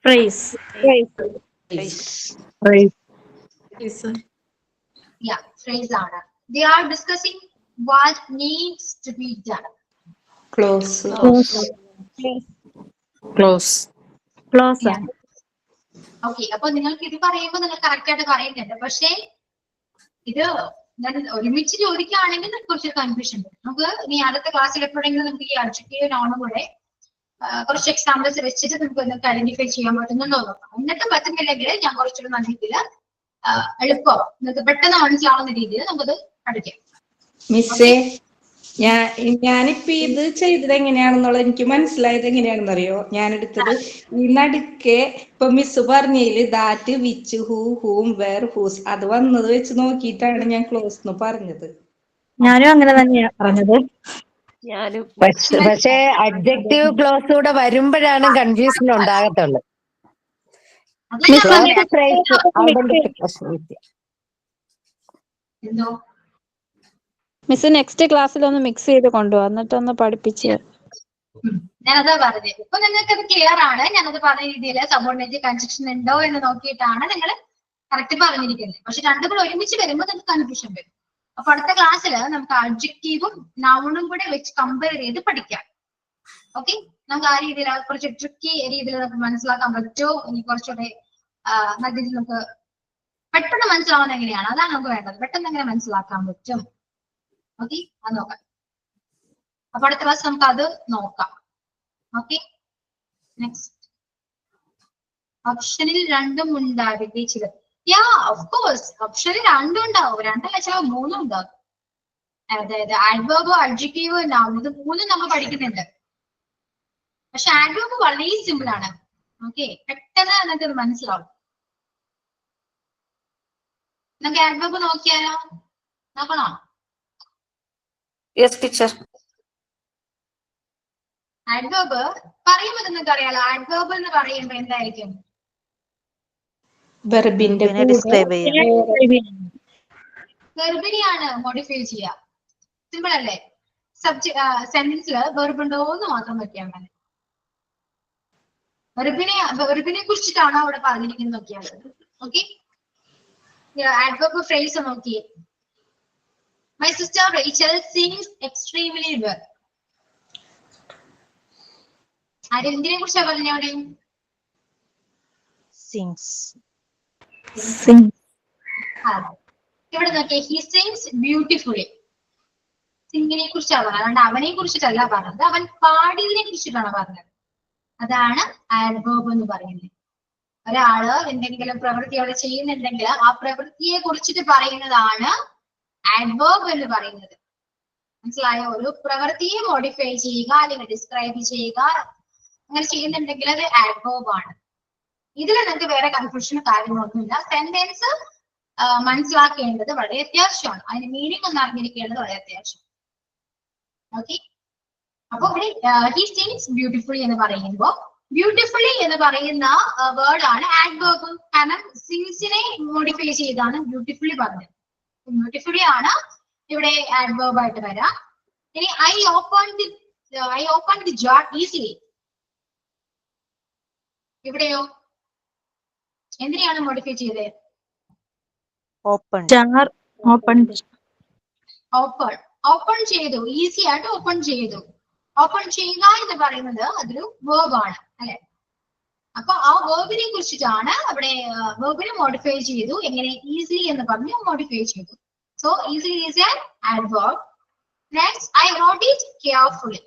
Phrase. Yeah, phrase on. They are discussing what needs to be done. Close. Close. Close okay, അപ്പൊ നിങ്ങൾക്ക് ഇത് പറയുമ്പോൾ നിങ്ങൾ correct ആയിട്ട് പറയുന്നുണ്ട്. പക്ഷേ ഇത് ഞാൻ ഒരുമിച്ച് ചോദിക്കുകയാണെങ്കിൽ നമുക്ക് കുറച്ച് കൺഫ്യൂഷൻ വരും. നമുക്ക് ഇനി അടുത്ത ക്ലാസ്സിൽ എപ്പോഴെങ്കിലും നമുക്ക് ഈ അഡ്ജക്റ്റീവ് നോണും കൂടെ കുറച്ച് എക്സാമ്പിൾസ് വെച്ചിട്ട് നമുക്ക് നിങ്ങൾക്ക് ഐഡന്റിഫൈ ചെയ്യാൻ പറ്റുന്നുണ്ടോ നോക്കാം. എന്നിട്ട് പറ്റുന്നില്ലെങ്കിൽ ഞാൻ കുറച്ചുകൂടി നല്ല രീതിയിൽ എളുപ്പം നിങ്ങൾക്ക് പെട്ടെന്ന് മനസ്സിലാവുന്ന രീതിയിൽ നമുക്കത് പഠിക്കാം. മിസ്സേ, ഞാനിപ്പോ ഇത് ചെയ്തത് എങ്ങനെയാണെന്നുള്ളത് എനിക്ക് മനസ്സിലായത് എങ്ങനെയാണെന്ന് അറിയോ? ഞാൻ എടുത്തത് ഈ നടുക്കെ ഇപ്പൊ മിസ് പറഞ്ഞതില് that, which, who, whom, where, whose അത് വന്നത് വെച്ച് നോക്കിയിട്ടാണ് ഞാൻ ക്ലോസ് എന്ന് പറഞ്ഞത്. ഞാനും അങ്ങനെ തന്നെയാ പറഞ്ഞത്. ഞാനും പക്ഷേ അഡ്ജക്റ്റീവ് ക്ലോസ് കൂടെ വരുമ്പോഴാണ് കൺഫ്യൂഷൻ ഉണ്ടാകത്തുള്ളൂ. Clause phrase identification. എന്തോ മിസ് നെക്സ്റ്റ് ക്ലാസ്സിൽ ഒന്ന് മിക്സ് ചെയ്ത് കൊണ്ടുപോകാം, എന്നിട്ടൊന്ന് പഠിപ്പിച്ച്. ഞാനതാ പറഞ്ഞത്. ഇപ്പൊ നിങ്ങൾക്ക് അത് ക്ലിയർ ആണ്. ഞാനത് പറഞ്ഞ രീതിയിൽ സബോർഡിനേറ്റ് കൺസ്ട്രക്ഷൻ ഉണ്ടോ എന്ന് നോക്കിയിട്ടാണ് നിങ്ങൾ കറക്റ്റ് പറഞ്ഞിരിക്കുന്നത്. പക്ഷെ രണ്ടും കൂടെ ഒരുമിച്ച് വരുമ്പോൾ നിങ്ങൾക്ക് കൺഫ്യൂഷൻ വരും. അപ്പൊ അടുത്ത ക്ലാസ്സിൽ നമുക്ക് അഡ്ജക്റ്റീവും നൗണും കൂടെ വെച്ച് കമ്പയർ ചെയ്ത് പഠിക്കാം. ഓക്കെ, നമുക്ക് ആ രീതിയിൽ കുറച്ച് ട്രിക്കി രീതിയിൽ നമുക്ക് മനസ്സിലാക്കാൻ പറ്റുമോ, ഇനി കുറച്ചുകൂടെ നല്ല രീതിയിൽ നമുക്ക് പെട്ടെന്ന് മനസ്സിലാവുന്ന എങ്ങനെയാണ്, അതാണ് നമുക്ക് വേണ്ടത്. പെട്ടെന്ന് എങ്ങനെ മനസ്സിലാക്കാൻ പറ്റും. ഓക്കെ, അത് നോക്കാം. അപ്പൊ അടുത്ത ക്ലാസ് നമുക്ക് അത് നോക്കാം. ഓക്കെ, നെക്സ്റ്റ് ഓപ്ഷനിൽ രണ്ടും ഉണ്ടാവില്ലേ ചില? യാ, ഓഫ് കോഴ്സ് ഓപ്ഷനിൽ രണ്ടും ഉണ്ടാവും. രണ്ടല്ല, ചില മൂന്നും ഉണ്ടാവും. അതായത് ആഡ്വർബ്, അഡ്ജക്റ്റീവ്, നൗൺ, ഇത് മൂന്നും നമ്മൾ പഠിക്കുന്നുണ്ട്. പക്ഷെ ആഡ്വർബ് വളരെ സിമ്പിൾ ആണ്. ഓക്കെ, പെട്ടെന്ന് നിങ്ങൾക്ക് മനസ്സിലാവും. നമുക്ക് ആഡ്വർബ് നോക്കിയാലോ? നോക്കണോ? Yes teacher. ആഡ്വർബ് പറയുമ്പോൾ നിങ്ങൾക്ക് അറിയാലോ, ആഡ്വർബ് എന്ന് പറയുമ്പോൾ എന്തായിരിക്കും? വെർബിന്റെ ഡിസ്ക്രൈബ് ചെയ്യാം. വെർബിനെയാണ് മോഡിഫൈ ചെയ്യുക. സിമ്പിൾ അല്ലേ? സെന്റൻസിൽ വെർബ് ഉണ്ടോ എന്ന് മാത്രം നോക്കിയാൽ മതി. വെർബിനെ കുറിച്ചിട്ടാണ് അവിടെ പറഞ്ഞിരിക്കുന്നത് നോക്കിയാൽ. ഓക്കെ, ആഡ്വർബ് ഫ്രേസ് നോക്കിയേ. My sister Rachel sings extremely well. ആരെന്തിനെ കുറിച്ചാ പറഞ്ഞ അവിടെ? Sings. ഇവിടെ നോക്കിയേ, he sings beautifully. സിംഗിനെ കുറിച്ചാണ് പറഞ്ഞത്, അതുകൊണ്ട് അവനെ കുറിച്ചിട്ടല്ല പറഞ്ഞത്. അവൻ പാടിയതിനെ കുറിച്ചിട്ടാണ് പറഞ്ഞത്. അതാണ് ആഡ്വർബ് എന്ന് പറയുന്നത്. ഒരാള് എന്തെങ്കിലും പ്രവൃത്തി അവിടെ ചെയ്യുന്നുണ്ടെങ്കിൽ ആ പ്രവൃത്തിയെ കുറിച്ചിട്ട് പറയുന്നതാണ് ആഡ്വർബ് എന്ന് പറയുന്നത്. മനസ്സിലായോ? ഒരു പ്രവൃത്തിയെ മോഡിഫൈ ചെയ്യുക അല്ലെങ്കിൽ ഡിസ്ക്രൈബ് ചെയ്യുക അങ്ങനെ ചെയ്യുന്നുണ്ടെങ്കിൽ അത് ആഡ്വർബ് ആണ്. ഇതിൽ നിങ്ങൾക്ക് വേറെ കൺഫ്യൂഷനും കാര്യങ്ങളൊന്നുമില്ല. സെന്റൻസ് മനസ്സിലാക്കേണ്ടത് വളരെ അത്യാവശ്യമാണ്. അതിന്റെ മീനിങ് ഒന്ന് അറിഞ്ഞിരിക്കേണ്ടത് വളരെ അത്യാവശ്യം. ഓക്കെ, അപ്പൊ ഇവിടെ ഹി സിങ്സ് ബ്യൂട്ടിഫുള്ളി എന്ന് പറയുമ്പോൾ ബ്യൂട്ടിഫുള്ളി എന്ന് പറയുന്ന വേർഡ് ആണ് ആഡ്വർബ്. കാരണം സിങ്സിനെ മോഡിഫൈ ചെയ്താണ് ബ്യൂട്ടിഫുള്ളി പറഞ്ഞത്. ബ്യൂട്ടിഫുള്ളി ആണ് ഇവിടെ ആഡ്വർബ് ആയിട്ട് വരാം. ഇനി I open the jar easily. ഇവിടെയോ എന്തിനെയാണ് മോഡിഫൈ ചെയ്തത്? Open. ഓപ്പൺ ചെയ്തു, ഈസി ആയിട്ട് ഓപ്പൺ ചെയ്തു. ഓപ്പൺ ചെയ്യുക എന്ന് പറയുന്നത് അതൊരു വേർബ് ആണ് അല്ലെ? അപ്പൊ ആ വേർബിനെ കുറിച്ചിട്ടാണ് അവിടെ വേർബിനെ മോഡിഫൈ ചെയ്തു. എങ്ങനെ? ഈസിലി എന്ന് പറഞ്ഞ് മോഡിഫൈ ചെയ്തു. So easily is an adverb. Next, I wrote it carefully.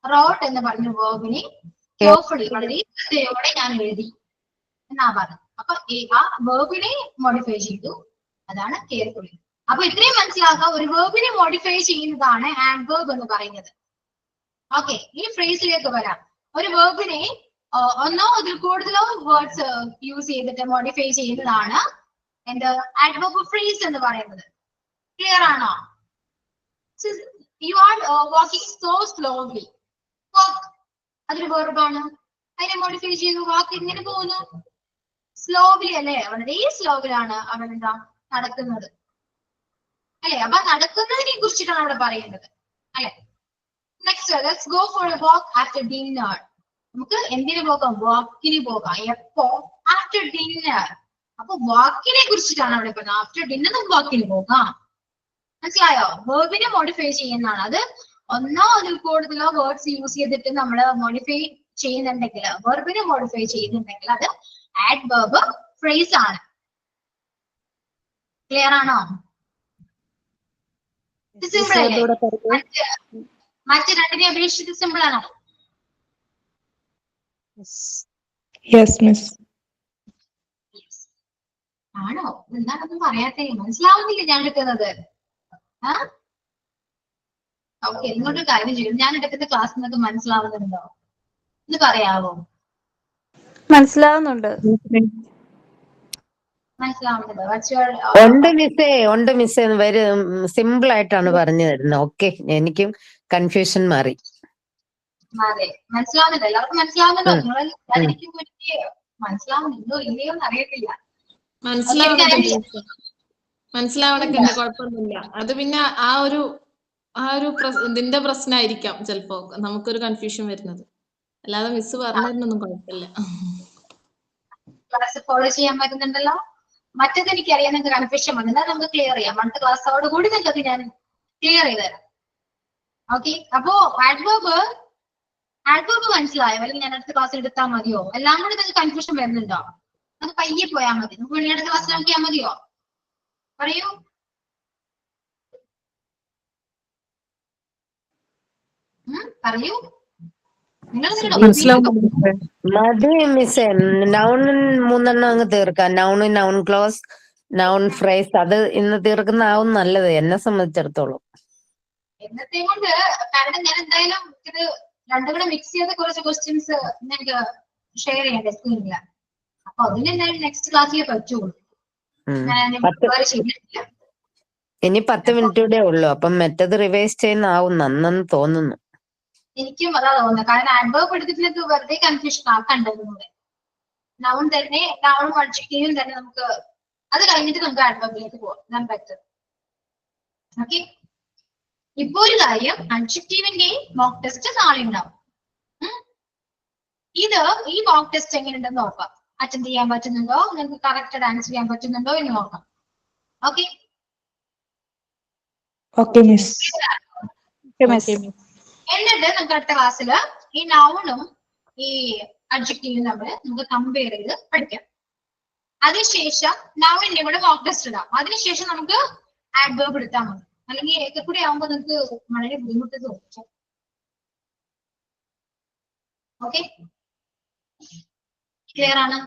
Wrote എന്ന് പറഞ്ഞ വേർബിനെ കെയർഫുള്ളി വളരെ ശ്രദ്ധയോടെ ഞാൻ എഴുതി എന്നാ പറഞ്ഞത്. അപ്പൊ ആ വേർബിനെ മോഡിഫൈ ചെയ്തു, അതാണ് കെയർഫുള്ളി. അപ്പൊ ഇത്രയും മനസ്സിലാക്കുക, ഒരു വേർബിനെ മോഡിഫൈ ചെയ്യുന്നതാണ് ആഡ്വർബ് എന്ന് പറയുന്നത്. ഓക്കെ, ഈ ഫ്രേസിലേക്ക് വരാം. ഒരു വേർബിനെ ഒന്നോ അതിൽ കൂടുതലോ വേർഡ്സ് യൂസ് ചെയ്തിട്ട് മോഡിഫൈ ചെയ്യുന്നതാണ് എന്ത്? ആഡ്വർബ് ഫ്രേസ് എന്ന് പറയുന്നത്. ക്ലിയർ ആണോ? You are walking so slowly. Walk അതൊരു വേർബാണ്. അതിനെ മോഡിഫൈ ചെയ്തു. വാക്ക് ഇങ്ങനെ പോകുന്നു, സ്ലോലി അല്ലെ? വളരെ സ്ലോവിലാണ് അവൻ എന്താ നടക്കുന്നത് അല്ലെ? അപ്പൊ നടക്കുന്നതിനെ കുറിച്ചിട്ടാണ് അവിടെ പറയുന്നത് അല്ലെ? Next, let's go for a walk after dinner. നമുക്ക് എന്തിനു പോകാം? വാക്കിന് പോകാം. എപ്പോ? After dinner. അപ്പൊ വാക്കിനെ കുറിച്ചിട്ടാണ് അവിടെ പറയുന്നത്. ആഫ്റ്റർ ഡിന്നർ നമുക്ക് വാക്കിന് പോകാം. മനസ്സിലായോ? വേർബിനെ മോഡിഫൈ ചെയ്യുന്നതാണ് അത്. ഒന്നോ അതിൽ കൂടുതലോ വേർഡ്സ് യൂസ് ചെയ്തിട്ട് നമ്മൾ മോഡിഫൈ ചെയ്യുന്നുണ്ടെങ്കിൽ, വെർബിനെ മോഡിഫൈ ചെയ്യുന്നുണ്ടെങ്കിൽ അത് ആഡ്വർബ് ഫ്രേസ് ആണ്. ക്ലിയർ ആണോ? സിമ്പിൾ അല്ലേ? മറ്റ് രണ്ടിനെ അപേക്ഷിച്ച് സിമ്പിൾ ആണോ? Yes miss. ആണോ? എന്താണെന്നും പറയാത്തേ? മനസ്സിലാവുന്നില്ല ഞാൻ എടുക്കുന്നത്? ആ ഓക്കെ, നിങ്ങളുടെ കാര്യം ചെയ്യും. ഞാൻ എടുക്കുന്ന ക്ലാസ് നിങ്ങൾക്ക് മനസ്സിലാവുന്നുണ്ടോ എന്ന് പറയാവോ? മനസ്സിലാവുന്നുണ്ട്. മനസ്സിലാവുന്നുണ്ടോ? ഉണ്ട് മിസ്സേ വരും. സിമ്പിൾ ആയിട്ടാണ് പറഞ്ഞു തരുന്നത്. ഓക്കെ, എനിക്കും കൺഫ്യൂഷൻ മാറി. അതെ, മനസ്സിലാവുന്നുണ്ടോ? എല്ലാവർക്കും മനസ്സിലാവുന്നുണ്ടോ? നിങ്ങൾ മനസ്സിലാവുന്നുണ്ടോ ഇല്ലയോ എന്ന് അറിയത്തില്ല. മനസ്സിലാവണൊക്കെ കുഴപ്പമൊന്നുമില്ല. അത് പിന്നെ ആ ഒരു ഇതിന്റെ പ്രശ്നമായിരിക്കാം ചിലപ്പോ നമുക്കൊരു കൺഫ്യൂഷൻ വരുന്നത്. അല്ലാതെ മിസ് പറഞ്ഞിരുന്നൊന്നും കുഴപ്പമില്ല. ക്ലാസ് ഫോളോ ചെയ്യാൻ പറ്റുന്നുണ്ടല്ലോ. മറ്റേത് എനിക്കറിയാം നിങ്ങൾക്ക് കൺഫ്യൂഷൻ വന്നത്, നമുക്ക് ക്ലിയർ ചെയ്യാം. അടുത്ത ക്ലാസ്സോട് കൂടി നിങ്ങൾക്ക് ഞാൻ ക്ലിയർ ചെയ്ത് തരാം. ഓക്കെ, അപ്പോ ആഡ്വർബ് മനസ്സിലായോ? അല്ലെങ്കിൽ ഞാൻ അടുത്ത ക്ലാസ്സിൽ എടുത്താൽ മതിയോ? എല്ലാം കൂടി നിങ്ങൾക്ക് കൺഫ്യൂഷൻ വരുന്നുണ്ടോ? അത് പയ്യെ പോയാൽ മതി. നമുക്ക് അടുത്ത ക്ലാസ്സിൽ നോക്കിയാൽ മതിയോ? പറയൂ. പറയൂ. മതി മിസ്സേ. നൗൺ 3 അങ്ങ് തീർക്കാം. Noun close, noun phrase. അത് ഇന്ന് തീർക്കുന്നതാവും നല്ലത് എന്നെ സംബന്ധിച്ചിടത്തോളം. എന്നത്തെ കൊണ്ട്, കാരണം ഞാൻ എന്തായാലും ഇത് രണ്ടും കൂടെ മിക്സ് ചെയ്ത കുറച്ച് ക്വസ്റ്റ്യൻസ് നിങ്ങൾക്ക് ഷെയർ ചെയ്യണ്ടേ സ്ക്രീനില്. അപ്പൊ അതിനെന്തായാലും നെക്സ്റ്റ് ക്ലാസ്സിൽ പറ്റുള്ളൂ. ഇനി 10 മിനിറ്റ് കൂടെ ഉള്ളൂ. അപ്പം മറ്റത് റിവൈസ് ചെയ്യുന്നതാവും നന്നെന്ന് തോന്നുന്നു. എനിക്കും അതാ തോന്നുന്നത്. കാരണം ആഡ്വർബ് എടുത്തിട്ട് വെറുതെ കൺഫ്യൂഷൻ ആക്കണ്ടത്. നൗൺ തന്നെ, നൗണും അഡ്ജക്റ്റീവും തന്നെ നമുക്ക് അത് കഴിഞ്ഞിട്ട് നമുക്ക് ആഡ്വർബിലേക്ക് പോകാം. ഞാൻ പറ്റും. ഓക്കെ, ഇപ്പൊ ഒരു കാര്യം, അഡ്ജക്റ്റീവിന്റെ മോക്ക് ടെസ്റ്റ് നാളെ ഉണ്ടാവും. ഈ മോക്ക് ടെസ്റ്റ് എങ്ങനെയുണ്ടെന്ന് നോക്കാം. അറ്റൻഡ് ചെയ്യാൻ പറ്റുന്നുണ്ടോ, നിങ്ങൾക്ക് കറക്റ്റ് ആൻസർ ചെയ്യാൻ പറ്റുന്നുണ്ടോ എന്ന് നോക്കാം. ഓക്കെ, എന്നിട്ട് നമുക്ക് അടുത്ത ക്ലാസ്സിൽ ഈ നൗണും ഈ അഡ്ജക്റ്റീവും നമുക്ക് കമ്പയർ ചെയ്ത് പഠിക്കാം. അതിനുശേഷം നൗണിന്റെ കൂടെ മോക്ക് ടെസ്റ്റ് ഇടാം. അതിനുശേഷം നമുക്ക് ആഡ്വർബ് എടുത്താൽ മതി. അല്ലെങ്കിൽ ഏക കൂടി ആവുമ്പോൾ നിങ്ങൾക്ക് വളരെ ബുദ്ധിമുട്ട് തോന്നും. ഓക്കെ, ക്ലിയർ ആണോ?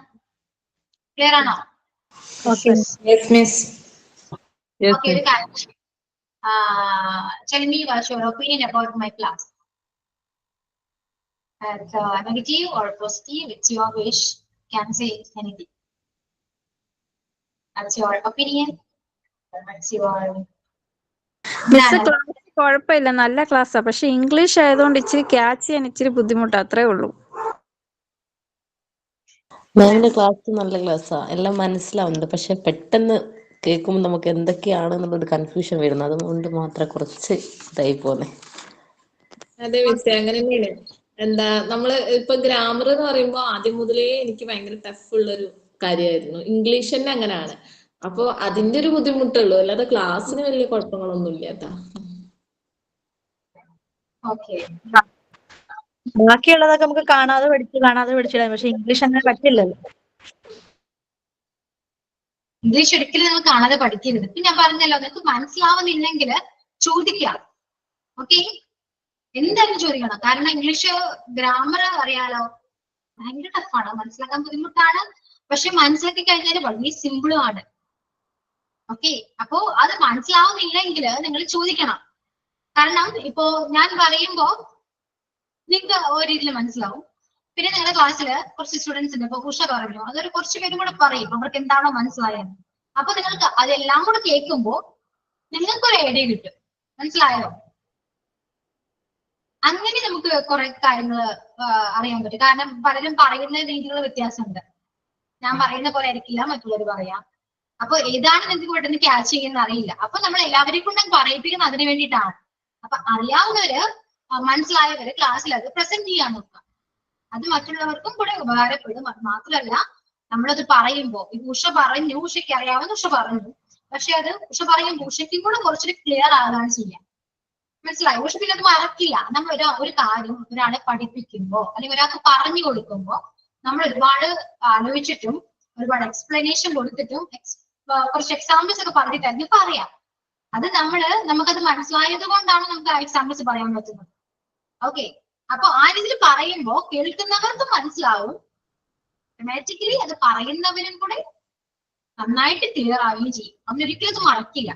ഓക്കെ, ഒരു കാര്യം, tell me what's your opinion about my class. Negative or positive, it's your wish. Can say anything. That's your opinion. That's your കുഴപ്പമില്ല, നല്ല ക്ലാസ്സാ. പക്ഷെ ഇംഗ്ലീഷ് ആയതുകൊണ്ട് ഇച്ചിരി ക്യാച്ച് ചെയ്യാൻ ഇച്ചിരി ബുദ്ധിമുട്ടാ, അത്രേ ഉള്ളൂ. മാമിന്റെ ക്ലാസ് നല്ല ക്ലാസ്സാ, എല്ലാം മനസ്സിലാവുന്നുണ്ട്. പക്ഷെ പെട്ടെന്ന് കേൾക്കുമ്പോൾ നമുക്ക് എന്തൊക്കെയാണെന്നുള്ളൊരു കൺഫ്യൂഷൻ വരുന്നു. അതുകൊണ്ട് മാത്രം കുറച്ച് ഇതായി പോന്നെ. അതെ മിസ്സേ, അങ്ങനെ തന്നെയാണ്. എന്താ നമ്മള് ഇപ്പൊ ഗ്രാമർ എന്ന് പറയുമ്പോൾ ആദ്യം മുതലേ എനിക്ക് ഭയങ്കര ടഫ് ഉള്ളൊരു കാര്യമായിരുന്നു. ഇംഗ്ലീഷ് തന്നെ അങ്ങനെയാണ്. അപ്പൊ അതിന്റെ ഒരു ബുദ്ധിമുട്ടുള്ളൂ, അല്ലാതെ ക്ലാസ്സിന് വലിയ കുഴപ്പങ്ങളൊന്നും ഇല്ലാത്ത. ബാക്കിയുള്ളതൊക്കെ നമുക്ക് കാണാതെ പഠിച്ചിടാം. പക്ഷെ ഇംഗ്ലീഷ് അങ്ങനെ പറ്റില്ലല്ലോ. ഇംഗ്ലീഷ് ഒരിക്കലും നിങ്ങൾ കാണാതെ പഠിക്കരുത്. ഇപ്പൊ ഞാൻ പറഞ്ഞല്ലോ, നിങ്ങൾക്ക് മനസ്സിലാവുന്നില്ലെങ്കിൽ ചോദിക്കാം. ഓക്കെ, എന്തായാലും ചോദിക്കണം. കാരണം ഇംഗ്ലീഷ് ഗ്രാമർ അറിയാലോ, ഭയങ്കര ടഫാണ്, മനസ്സിലാക്കാൻ ബുദ്ധിമുട്ടാണ്. പക്ഷെ മനസ്സിലാക്കി കഴിഞ്ഞാൽ വളരെ സിമ്പിളും ആണ്. ഓക്കെ, അപ്പോ അത് മനസ്സിലാവുന്നില്ലെങ്കിൽ നിങ്ങൾ ചോദിക്കണം. കാരണം ഇപ്പോ ഞാൻ പറയുമ്പോ നിങ്ങൾക്ക് ഒരു രീതിയിൽ മനസ്സിലാവും. പിന്നെ നിങ്ങളുടെ ക്ലാസ്സിൽ കുറച്ച് സ്റ്റുഡൻസ് ഉണ്ട്. ഇപ്പൊ ഉഷ പറഞ്ഞു, അതൊരു കുറച്ച് പേരും കൂടെ പറയും അവർക്ക് എന്താണോ മനസ്സിലായത്. അപ്പൊ നിങ്ങൾക്ക് അതെല്ലാം കൂടെ കേൾക്കുമ്പോ നിങ്ങൾക്കൊരു ഐഡിയ കിട്ടും. മനസ്സിലായോ? അങ്ങനെ നമുക്ക് കുറെ കാര്യങ്ങൾ അറിയാൻ പറ്റും. കാരണം പലരും പറയുന്ന രീതികൾ വ്യത്യാസമുണ്ട്. ഞാൻ പറയുന്ന പോലെ ആയിരിക്കില്ല മറ്റുള്ളവർ പറയാം. അപ്പൊ ഏതാണ് നിങ്ങൾക്ക് പെട്ടെന്ന് ക്യാച്ച് ചെയ്യുന്ന അറിയില്ല. അപ്പൊ നമ്മൾ എല്ലാവരെയും കൊണ്ടും പറയിപ്പിക്കുന്നത് അതിനു വേണ്ടിയിട്ടാണ്. അപ്പൊ അറിയാവുന്നവര്, മനസ്സിലായവര് ക്ലാസ്സിൽ അത് പ്രസന്റ് ചെയ്യാൻ നോക്കുക. അത് മറ്റുള്ളവർക്കും കൂടെ ഉപകാരപ്പെടും. അത് മാത്രമല്ല, നമ്മളത് പറയുമ്പോ ഇപ്പൊ ഉഷ പറഞ്ഞു, ഉഷയ്ക്ക് അറിയാവുന്ന ഉഷ പറഞ്ഞു, പക്ഷെ അത് ഉഷ പറയുമ്പോൾ ഉഷയ്ക്കും കൂടെ കുറച്ചുകൂടി ക്ലിയർ ആകാൻ ചെയ്യാം. മനസ്സിലായോ? പക്ഷെ പിന്നെ അത് മറക്കില്ല. നമ്മൾ ഒരു കാര്യം ഒരാളെ പഠിപ്പിക്കുമ്പോ അല്ലെങ്കിൽ ഒരാൾക്ക് പറഞ്ഞു കൊടുക്കുമ്പോ നമ്മൾ ഒരുപാട് ആലോചിച്ചിട്ടും ഒരുപാട് എക്സ്പ്ലനേഷൻ കൊടുത്തിട്ടും കുറച്ച് എക്സാമ്പിൾസ് ഒക്കെ പറഞ്ഞിട്ടായിരിക്കും പറയാം. അത് നമുക്കത് മനസ്സിലായത് കൊണ്ടാണ് നമുക്ക് ആ എക്സാമ്പിൾസ് പറയാൻ പറ്റുന്നത്. ഓക്കെ, അപ്പൊ ആ രീതിയിൽ പറയുമ്പോ കേൾക്കുന്നവർക്ക് മനസ്സിലാവും, ഓട്ടോമാറ്റിക്കലി അത് പറയുന്നവരും കൂടെ നന്നായിട്ട് ക്ലിയർ ആവുകയും ചെയ്യും. അവരൊരിക്കലും അത് മറക്കില്ല.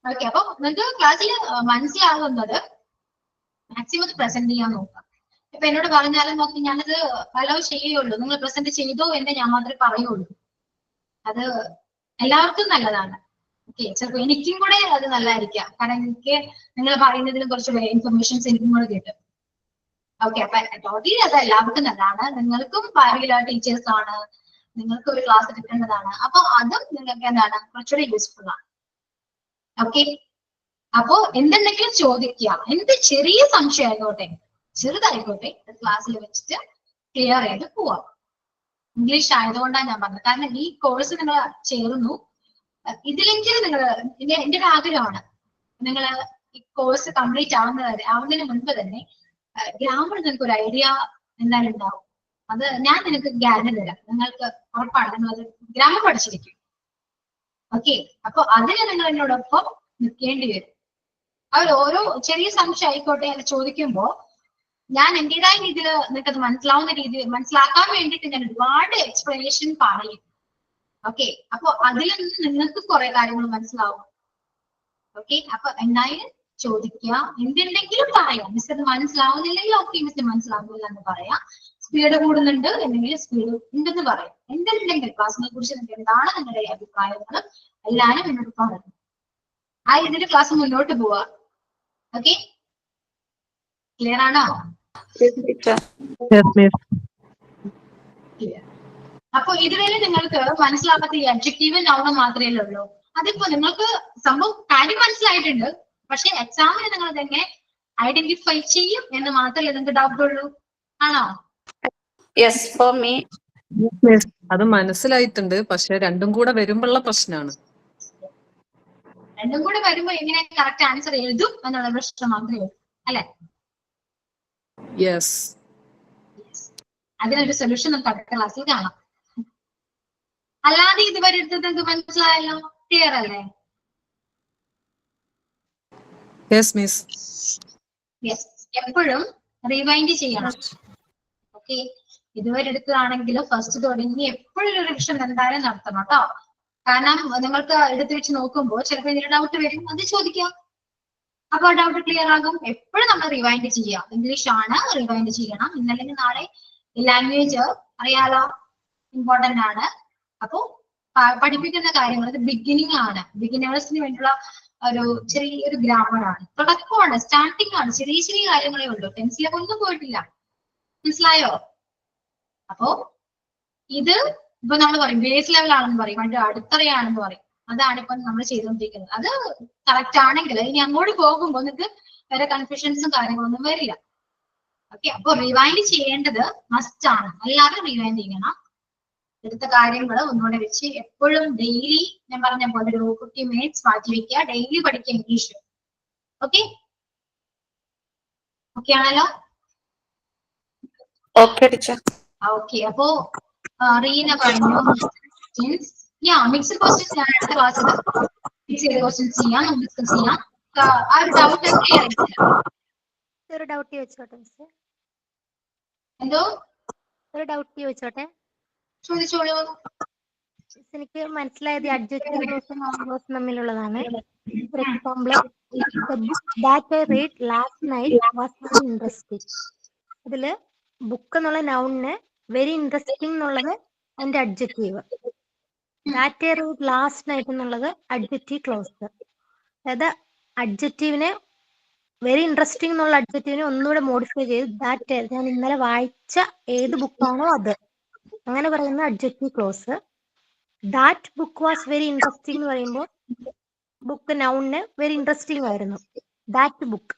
ഓക്കെ, അപ്പൊ നിങ്ങൾക്ക് ക്ലാസ്സിൽ മനസ്സിലാകുന്നത് മാക്സിമം പ്രസന്റ് ചെയ്യാൻ നോക്കാം. ഇപ്പൊ എന്നോട് പറഞ്ഞാലും നോക്കി ഞാനത് അലോ ചെയ്യുള്ളൂ, നിങ്ങൾ പ്രസന്റ് ചെയ്തോ എന്ന് ഞാൻ മാത്രമേ പറയുള്ളൂ. അത് എല്ലാവർക്കും നല്ലതാണ്. ഓക്കെ, ചിലപ്പോൾ എനിക്കും കൂടെ അത് നല്ലതായിരിക്കാം, കാരണം എനിക്ക് നിങ്ങൾ പറയുന്നതിലും കുറച്ച് ഇൻഫർമേഷൻസ് എനിക്കും കൂടെ കിട്ടും. ഓക്കെ, അപ്പൊ ടോട്ടലി അത് എല്ലാവർക്കും നല്ലതാണ്. നിങ്ങൾക്കും റെഗുലർ ടീച്ചേഴ്സ് ആണ്, നിങ്ങൾക്ക് ഒരു ക്ലാസ് എടുക്കേണ്ടതാണ്. അപ്പൊ അതും നിങ്ങൾക്ക് എന്താണ് കുറച്ചുകൂടെ യൂസ്ഫുൾ ആണ്. ഓക്കെ, അപ്പോ എന്തുണ്ടെങ്കിലും ചോദിക്കുക. എന്ത് ചെറിയ സംശയം ആയിക്കോട്ടെ, ചെറുതായിക്കോട്ടെ, ക്ലാസ്സിൽ വെച്ചിട്ട് ക്ലിയർ ചെയ്ത് പോവാം. ഇംഗ്ലീഷ് ആയതുകൊണ്ടാണ് ഞാൻ പറഞ്ഞത്. കാരണം ഈ കോഴ്സ് നിങ്ങൾ ചേർന്നു, ഇതിലെങ്കിലും എന്റെ ഒരു ആഗ്രഹമാണ് നിങ്ങൾ ഈ കോഴ്സ് കംപ്ലീറ്റ് ആവുന്നതിന് മുൻപ് തന്നെ ഗ്രാമർ നിങ്ങൾക്ക് ഒരു ഐഡിയ എന്തായാലും ഉണ്ടാവും. അത് ഞാൻ നിങ്ങൾക്ക് ഗ്യാരണ്ടി തരാം, നിങ്ങൾക്ക് ഉറപ്പാണ് നിങ്ങളത് ഗ്രാമർ പഠിച്ചിരിക്കും. ഓക്കെ, അപ്പൊ അതിന് നിങ്ങൾ എന്നോടൊപ്പം നിൽക്കേണ്ടി വരും. അവർ ഓരോ ചെറിയ സംശയം ആയിക്കോട്ടെ അത് ചോദിക്കുമ്പോ ഞാൻ എന്റേതായ രീതിയിൽ നിങ്ങൾക്കത് മനസ്സിലാവുന്ന രീതിയിൽ മനസ്സിലാക്കാൻ വേണ്ടിയിട്ട് ഞാൻ ഒരുപാട് എക്സ്പ്ലനേഷൻ പറയും. ഓക്കെ, അപ്പൊ അതിൽ നിന്ന് നിങ്ങൾക്ക് കുറെ കാര്യങ്ങൾ മനസ്സിലാവും. ഓക്കെ, അപ്പൊ എന്തായാലും ചോദിക്കുക, എന്തുണ്ടെങ്കിലും പറയാം. മിസ് അത് മനസ്സിലാവുന്നില്ലെങ്കിൽ ഓക്കെ മിസ് മനസ്സിലാവുന്നില്ല എന്ന് പറയാം. സ്പീഡ് കൂടുന്നുണ്ട് എന്നെങ്കിൽ സ്പീഡ് ഉണ്ടെന്ന് പറയാം. എന്തുണ്ടെങ്കിൽ ക്ലാസ്സിനെ കുറിച്ച് നിങ്ങൾക്ക് എന്താണ് നിങ്ങളുടെ അഭിപ്രായങ്ങൾ എല്ലാവരും എന്നോട് പറഞ്ഞു. ആ ഇതിന്റെ ക്ലാസ് മുന്നോട്ട് പോവാ. ഓക്കെ, ക്ലിയർ ആണോ? അപ്പൊ ഇതുവരെ നിങ്ങൾക്ക് മനസ്സിലാവാത്ത ഈ അഡ്ജക്റ്റീവ് നൗൺ മാത്രമേ ഉള്ളൂ. അതിപ്പോ നിങ്ങൾക്ക് സംഭവം കാര്യം മനസ്സിലായിട്ടുണ്ട്, പക്ഷെ എക്സാമിന് നിങ്ങൾ ഇതെങ്ങനെ ഐഡന്റിഫൈ ചെയ്യും എന്ന് മാത്രമേ നിങ്ങൾക്ക് ഡൗട്ട് ഉള്ളൂ. ആണോ? യെസ്, ഫോർ മീ അത് മനസ്സിലായിട്ടുണ്ട്, പക്ഷെ രണ്ടും കൂടെ വരുമ്പോഴുള്ള പ്രശ്നമാണ്. രണ്ടും കൂടെ വരുമ്പോ എങ്ങനെ കറക്റ്റ് ആൻസർ എഴുതും എന്നുള്ള പ്രശ്നം മാത്രമേ ഉള്ളൂ, അല്ലെ? യെസ്, അതിനൊരു സൊല്യൂഷൻ നമുക്ക് അടുത്ത ക്ലാസ്സിൽ കാണാം. അല്ലാതെ ഇതുവരെ എടുത്തത് മനസ്സിലായല്ലോ, ക്ലിയർ അല്ലേ? യെസ്, എപ്പോഴും റിവൈൻഡ് ചെയ്യണം. ഓക്കെ, ഇതുവരെ എടുത്തതാണെങ്കിലും ഫസ്റ്റ് തുടങ്ങി എപ്പോഴും ഒരു റിവിഷൻ എന്തായാലും നടത്തണം കേട്ടോ. കാരണം നിങ്ങൾക്ക് എടുത്തു വെച്ച് നോക്കുമ്പോൾ ചിലപ്പോൾ ഇതിന് ഡൗട്ട് വരും, അത് ചോദിക്കാം. അപ്പൊ ഡൗട്ട് ക്ലിയർ ആകും. എപ്പോഴും നമ്മൾ റിവൈൻഡ് ചെയ്യാം. ഇംഗ്ലീഷ് ആണ്, റിവൈൻഡ് ചെയ്യണം. ഇന്നല്ലെങ്കിൽ നാളെ ലാംഗ്വേജ് അറിയാലോ, ഇമ്പോർട്ടന്റ് ആണ്. അപ്പോ പഠിപ്പിക്കുന്ന കാര്യങ്ങൾ ഇത് ബിഗിനിങ് ആണ്, ബിഗിനേഴ്സിന് വേണ്ടിയുള്ള ഒരു ചെറിയൊരു ഗ്രാമറാണ്, തുടക്കമാണ്, സ്റ്റാർട്ടിംഗ് ആണ്. ചെറിയ ചെറിയ കാര്യങ്ങളേ ഉള്ളൂ, ടെൻസിലൊക്കെ ഒന്നും പോയിട്ടില്ല. മനസ്സിലായോ? അപ്പോ ഇത് ഇപ്പൊ നമ്മൾ പറയും ബേസ് ലെവൽ ആണെന്ന് പറയും, അതിന്റെ അടിത്തറയാണെന്ന് പറയും. അതാണ് ഇപ്പൊ നമ്മൾ ചെയ്തുകൊണ്ടിരിക്കുന്നത്. അത് കറക്റ്റ് ആണെങ്കിൽ ഇനി അങ്ങോട്ട് പോകുമ്പോൾ നിങ്ങൾക്ക് വേറെ കൺഫ്യൂഷൻസും കാര്യങ്ങളൊന്നും വരില്ല. ഓക്കെ, അപ്പൊ റിവൈൻഡ് ചെയ്യേണ്ടത് മസ്റ്റ് ആണ്. എല്ലാവരും റിവൈൻഡ് ചെയ്യണം. എടുത്ത കാര്യങ്ങൾ ഒന്നുകൂടെ വെച്ച് എപ്പോഴും ഡെയിലി ഞാൻ പറഞ്ഞ പോലെ ഒരു 50 മിനിറ്റ്സ് മാറ്റി വെക്കുക. ഡെയിലി പഠിക്കുക ഇംഗ്ലീഷ്. ഓക്കെ, ഓക്കെ ആണല്ലോ? Okay teacher. ഓക്കെ, അപ്പോ റീന പറഞ്ഞു മിക്സ്ഡ് ക്വസ്റ്റ്യൻസ് ഞാൻ അടുത്ത ക്ലാസ്സിൽ മിക്സ് ചെയ്ത ക്വസ്റ്റ്യൻസ് ചെയ്യാം, ഡിസ്കസ് ചെയ്യാം. ആ ഒരു ഡൗട്ട് ക്ലിയർ ആയിട്ടില്ല. ഒരു ഡൗട്ട് ചോദിച്ചോട്ടെ മിസ്? എന്തോ ഒരു ഡൗട്ട് ചോദിച്ചോട്ടെ? ചോദിച്ചോളൂ. എനിക്ക് മനസ്സിലായത് അഡ്ജക്റ്റീവ് ക്ലോസും നോൺ ക്ലോസും തമ്മിലുള്ളതാണ്. For example, that I read last night was very interesting. അതില് ബുക്ക് എന്നുള്ള നൗണിന് വെരി ഇൻട്രസ്റ്റിംഗ് എന്നുള്ളത് അതിന്റെ adjective. That I read last night എന്നുള്ളത് അഡ്ജക്റ്റീവ് ക്ലോസ്. അതായത് അഡ്ജക്റ്റീവിനെ വെരി ഇൻട്രസ്റ്റിംഗ് എന്നുള്ള അഡ്ജക്റ്റീവിനെ ഒന്നുകൂടെ മോഡിഫൈ ചെയ്ത് ദാറ്റ് ഞാൻ ഇന്നലെ വായിച്ച ഏത് ബുക്കാണോ അത്, അങ്ങനെ പറയുന്ന adjective close. That book was very interesting എന്ന് പറയുമ്പോൾ ബുക്ക് നൗണിന് വെരി ഇൻട്രസ്റ്റിംഗ് ആയിരുന്നു. ദാറ്റ് ബുക്ക്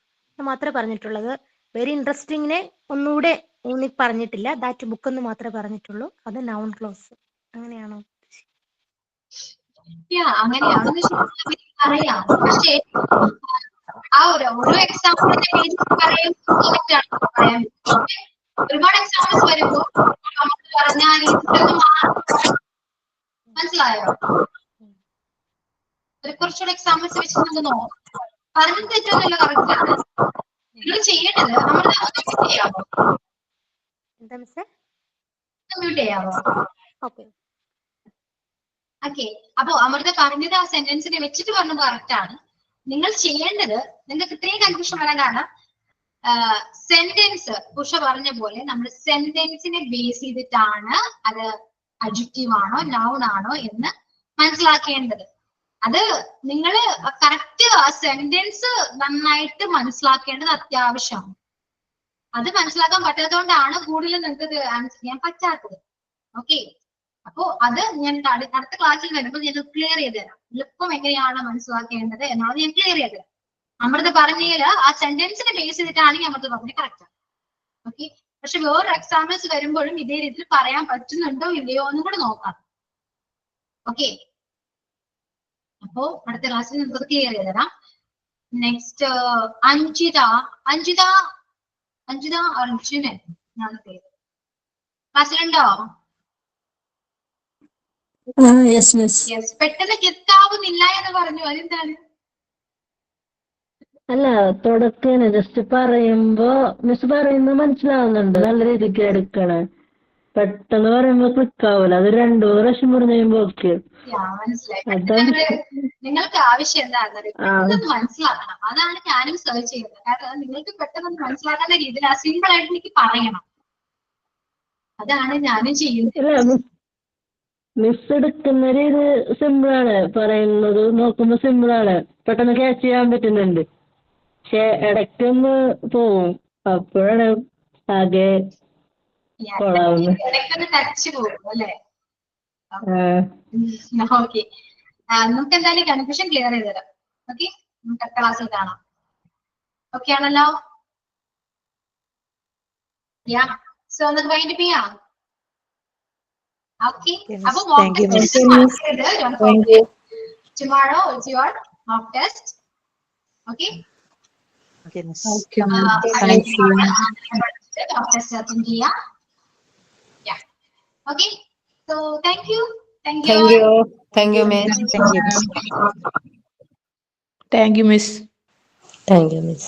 മാത്രമേ പറഞ്ഞിട്ടുള്ളത്. വെരി ഇൻട്രസ്റ്റിംഗിനെ ഒന്നുകൂടെ ഊന്നി പറഞ്ഞിട്ടില്ല, ദാറ്റ് ബുക്ക് എന്ന് മാത്രമേ പറഞ്ഞിട്ടുള്ളൂ. അത് നൗൺ ക്ലോസ്. അങ്ങനെയാണോ? അങ്ങനെയാണെന്ന് അറിയാം. പക്ഷേ ആ ഓരോ എക്സാമ്പിളിന്റെ പേജ് പറയും correct ആണെന്ന് പറയാൻ പറ്റും. ഒരുപാട് എക്സാമ്പിൾസ് വരുമ്പോൾ നമ്മൾ പറഞ്ഞ രീതിയിലൊന്നും മനസ്സിലായോ? കുറച്ചുകൂടെ എക്സാമ്പിൾസ് വെച്ച് നമുക്ക് നോക്കാം. പറഞ്ഞത് തെറ്റൊന്നുമില്ല, കറക്റ്റ് ആണ്. നിങ്ങൾ ചെയ്യേണ്ടത് നമ്മൾ മ്യൂട്ട് ചെയ്യാമോ? എന്താ മിസ്സേ? മ്യൂട്ട് ചെയ്യാമോ? ഓക്കെ. ഓക്കെ. അപ്പൊ അമൃത പറഞ്ഞത് ആ സെന്റൻസിനെ വെച്ചിട്ട് പറഞ്ഞത് കറക്റ്റ് ആണ്. നിങ്ങൾ ചെയ്യേണ്ടത്, നിങ്ങൾക്ക് ഇത്രയും കൺഫ്യൂഷൻ വരാൻ കാരണം സെന്റൻസ് ഉഷ പറഞ്ഞ പോലെ നമ്മൾ സെന്റൻസിനെ ബേസ് ചെയ്തിട്ടാണ് അത് അഡ്ജക്റ്റീവ് ആണോ നൗൺ ആണോ എന്ന് മനസ്സിലാക്കേണ്ടത്. അത് നിങ്ങൾ കറക്റ്റ് ആ സെന്റൻസ് നന്നായിട്ട് മനസ്സിലാക്കേണ്ടത് അത്യാവശ്യമാണ്. അത് മനസ്സിലാക്കാൻ പറ്റാത്തതുകൊണ്ടാണ് കൂടുതൽ നിങ്ങൾക്ക് ആൻസർ ചെയ്യാൻ പറ്റാത്തത്. ഓക്കെ. അപ്പോ അത് ഞാൻ അടുത്ത ക്ലാസ്സിൽ വരുമ്പോൾ ഞാൻ ക്ലിയർ ചെയ്ത് തരാം. എളുപ്പം എങ്ങനെയാണ് മനസ്സിലാക്കേണ്ടത് എന്നുള്ളത് ഞാൻ ക്ലിയർ ചെയ്ത് തരാം. അമൃത പറഞ്ഞതില് ആ സെന്റൻസിനെ ബേസ് ചെയ്തിട്ടാണെങ്കിൽ അമൃത പറഞ്ഞ കറക്റ്റ് ആണ്. ഓക്കെ. പക്ഷെ വേറൊരു എക്സാമ്പിൾസ് വരുമ്പോഴും ഇതേ രീതിയിൽ പറയാൻ പറ്റുന്നുണ്ടോ ഇല്ലയോ എന്നും കൂടെ നോക്കാം. ഓക്കെ. അപ്പോ അടുത്ത ക്ലാസ്സിൽ നമുക്ക് ക്ലിയർ ചെയ്ത് തരാം. നെക്സ്റ്റ് അഞ്ജിത അർജുനൻ എന്നാണ് പേര്. ക്ലാസ്സിലുണ്ടോ? യെസ്. പെട്ടെന്ന് ക്ലിക്കാവുന്നില്ല എന്ന് പറഞ്ഞു, അതെന്താണ്? അല്ല, തുടക്കേന് ജസ്റ്റ് പറയുമ്പോ മിസ് പറയുന്നത് മനസ്സിലാവുന്നുണ്ട്, നല്ല രീതിക്ക് എടുക്കണേ. പെട്ടെന്ന് പറയുമ്പോ ക്ലിക്ക് ആവൂല. അത് 2 പ്രാവശ്യം പറഞ്ഞു കഴിയുമ്പോ ഓക്കെ. നിങ്ങൾക്ക് ആവശ്യം എന്താണെന്ന് മനസ്സിലാക്കണം. അതാണ് ഞാനും സെർച്ച് ചെയ്യുന്നത്. കാരണം നിങ്ങൾക്ക് പെട്ടെന്ന് മനസ്സിലാക്കുന്ന രീതിയിൽ ആ സിമ്പിൾ ആയിട്ട് എനിക്ക് പറയണം. അതാണ് ഞാനും ചെയ്യുന്നത്. മിസ് എടുക്കുന്ന രീതി സിമ്പിളാണ്, പറയുന്നത് നോക്കുമ്പോ സിമ്പിളാണ്, പെട്ടെന്ന് ക്യാച്ച് ചെയ്യാൻ പറ്റുന്നുണ്ട്. പക്ഷെ ഇടയ്ക്കൊന്ന് പോവും, അപ്പോഴാണ് ആകെ കൊളാവുന്നത്. ടച്ച് പോകും അല്ലേ? ഓക്കെ. നമുക്ക് എന്തായാലും കൺഫ്യൂഷൻ ക്ലിയർ ചെയ്ത് തരാം. ഓക്കെ. നമുക്ക് അടുത്ത ക്ലാസ്സിൽ കാണാം. ഓക്കെ ആണല്ലോ? സോ നമുക്ക് വൈൻഡപ്പ് ചെയ്യാം. Okay. Above mock test, don't forget. Tomorrow is your mock test. Okay. Okay, miss. Thank you. Mock test attend here. Yeah. Okay. So thank you. Thank you, miss. Thank you, miss. Thank you, miss.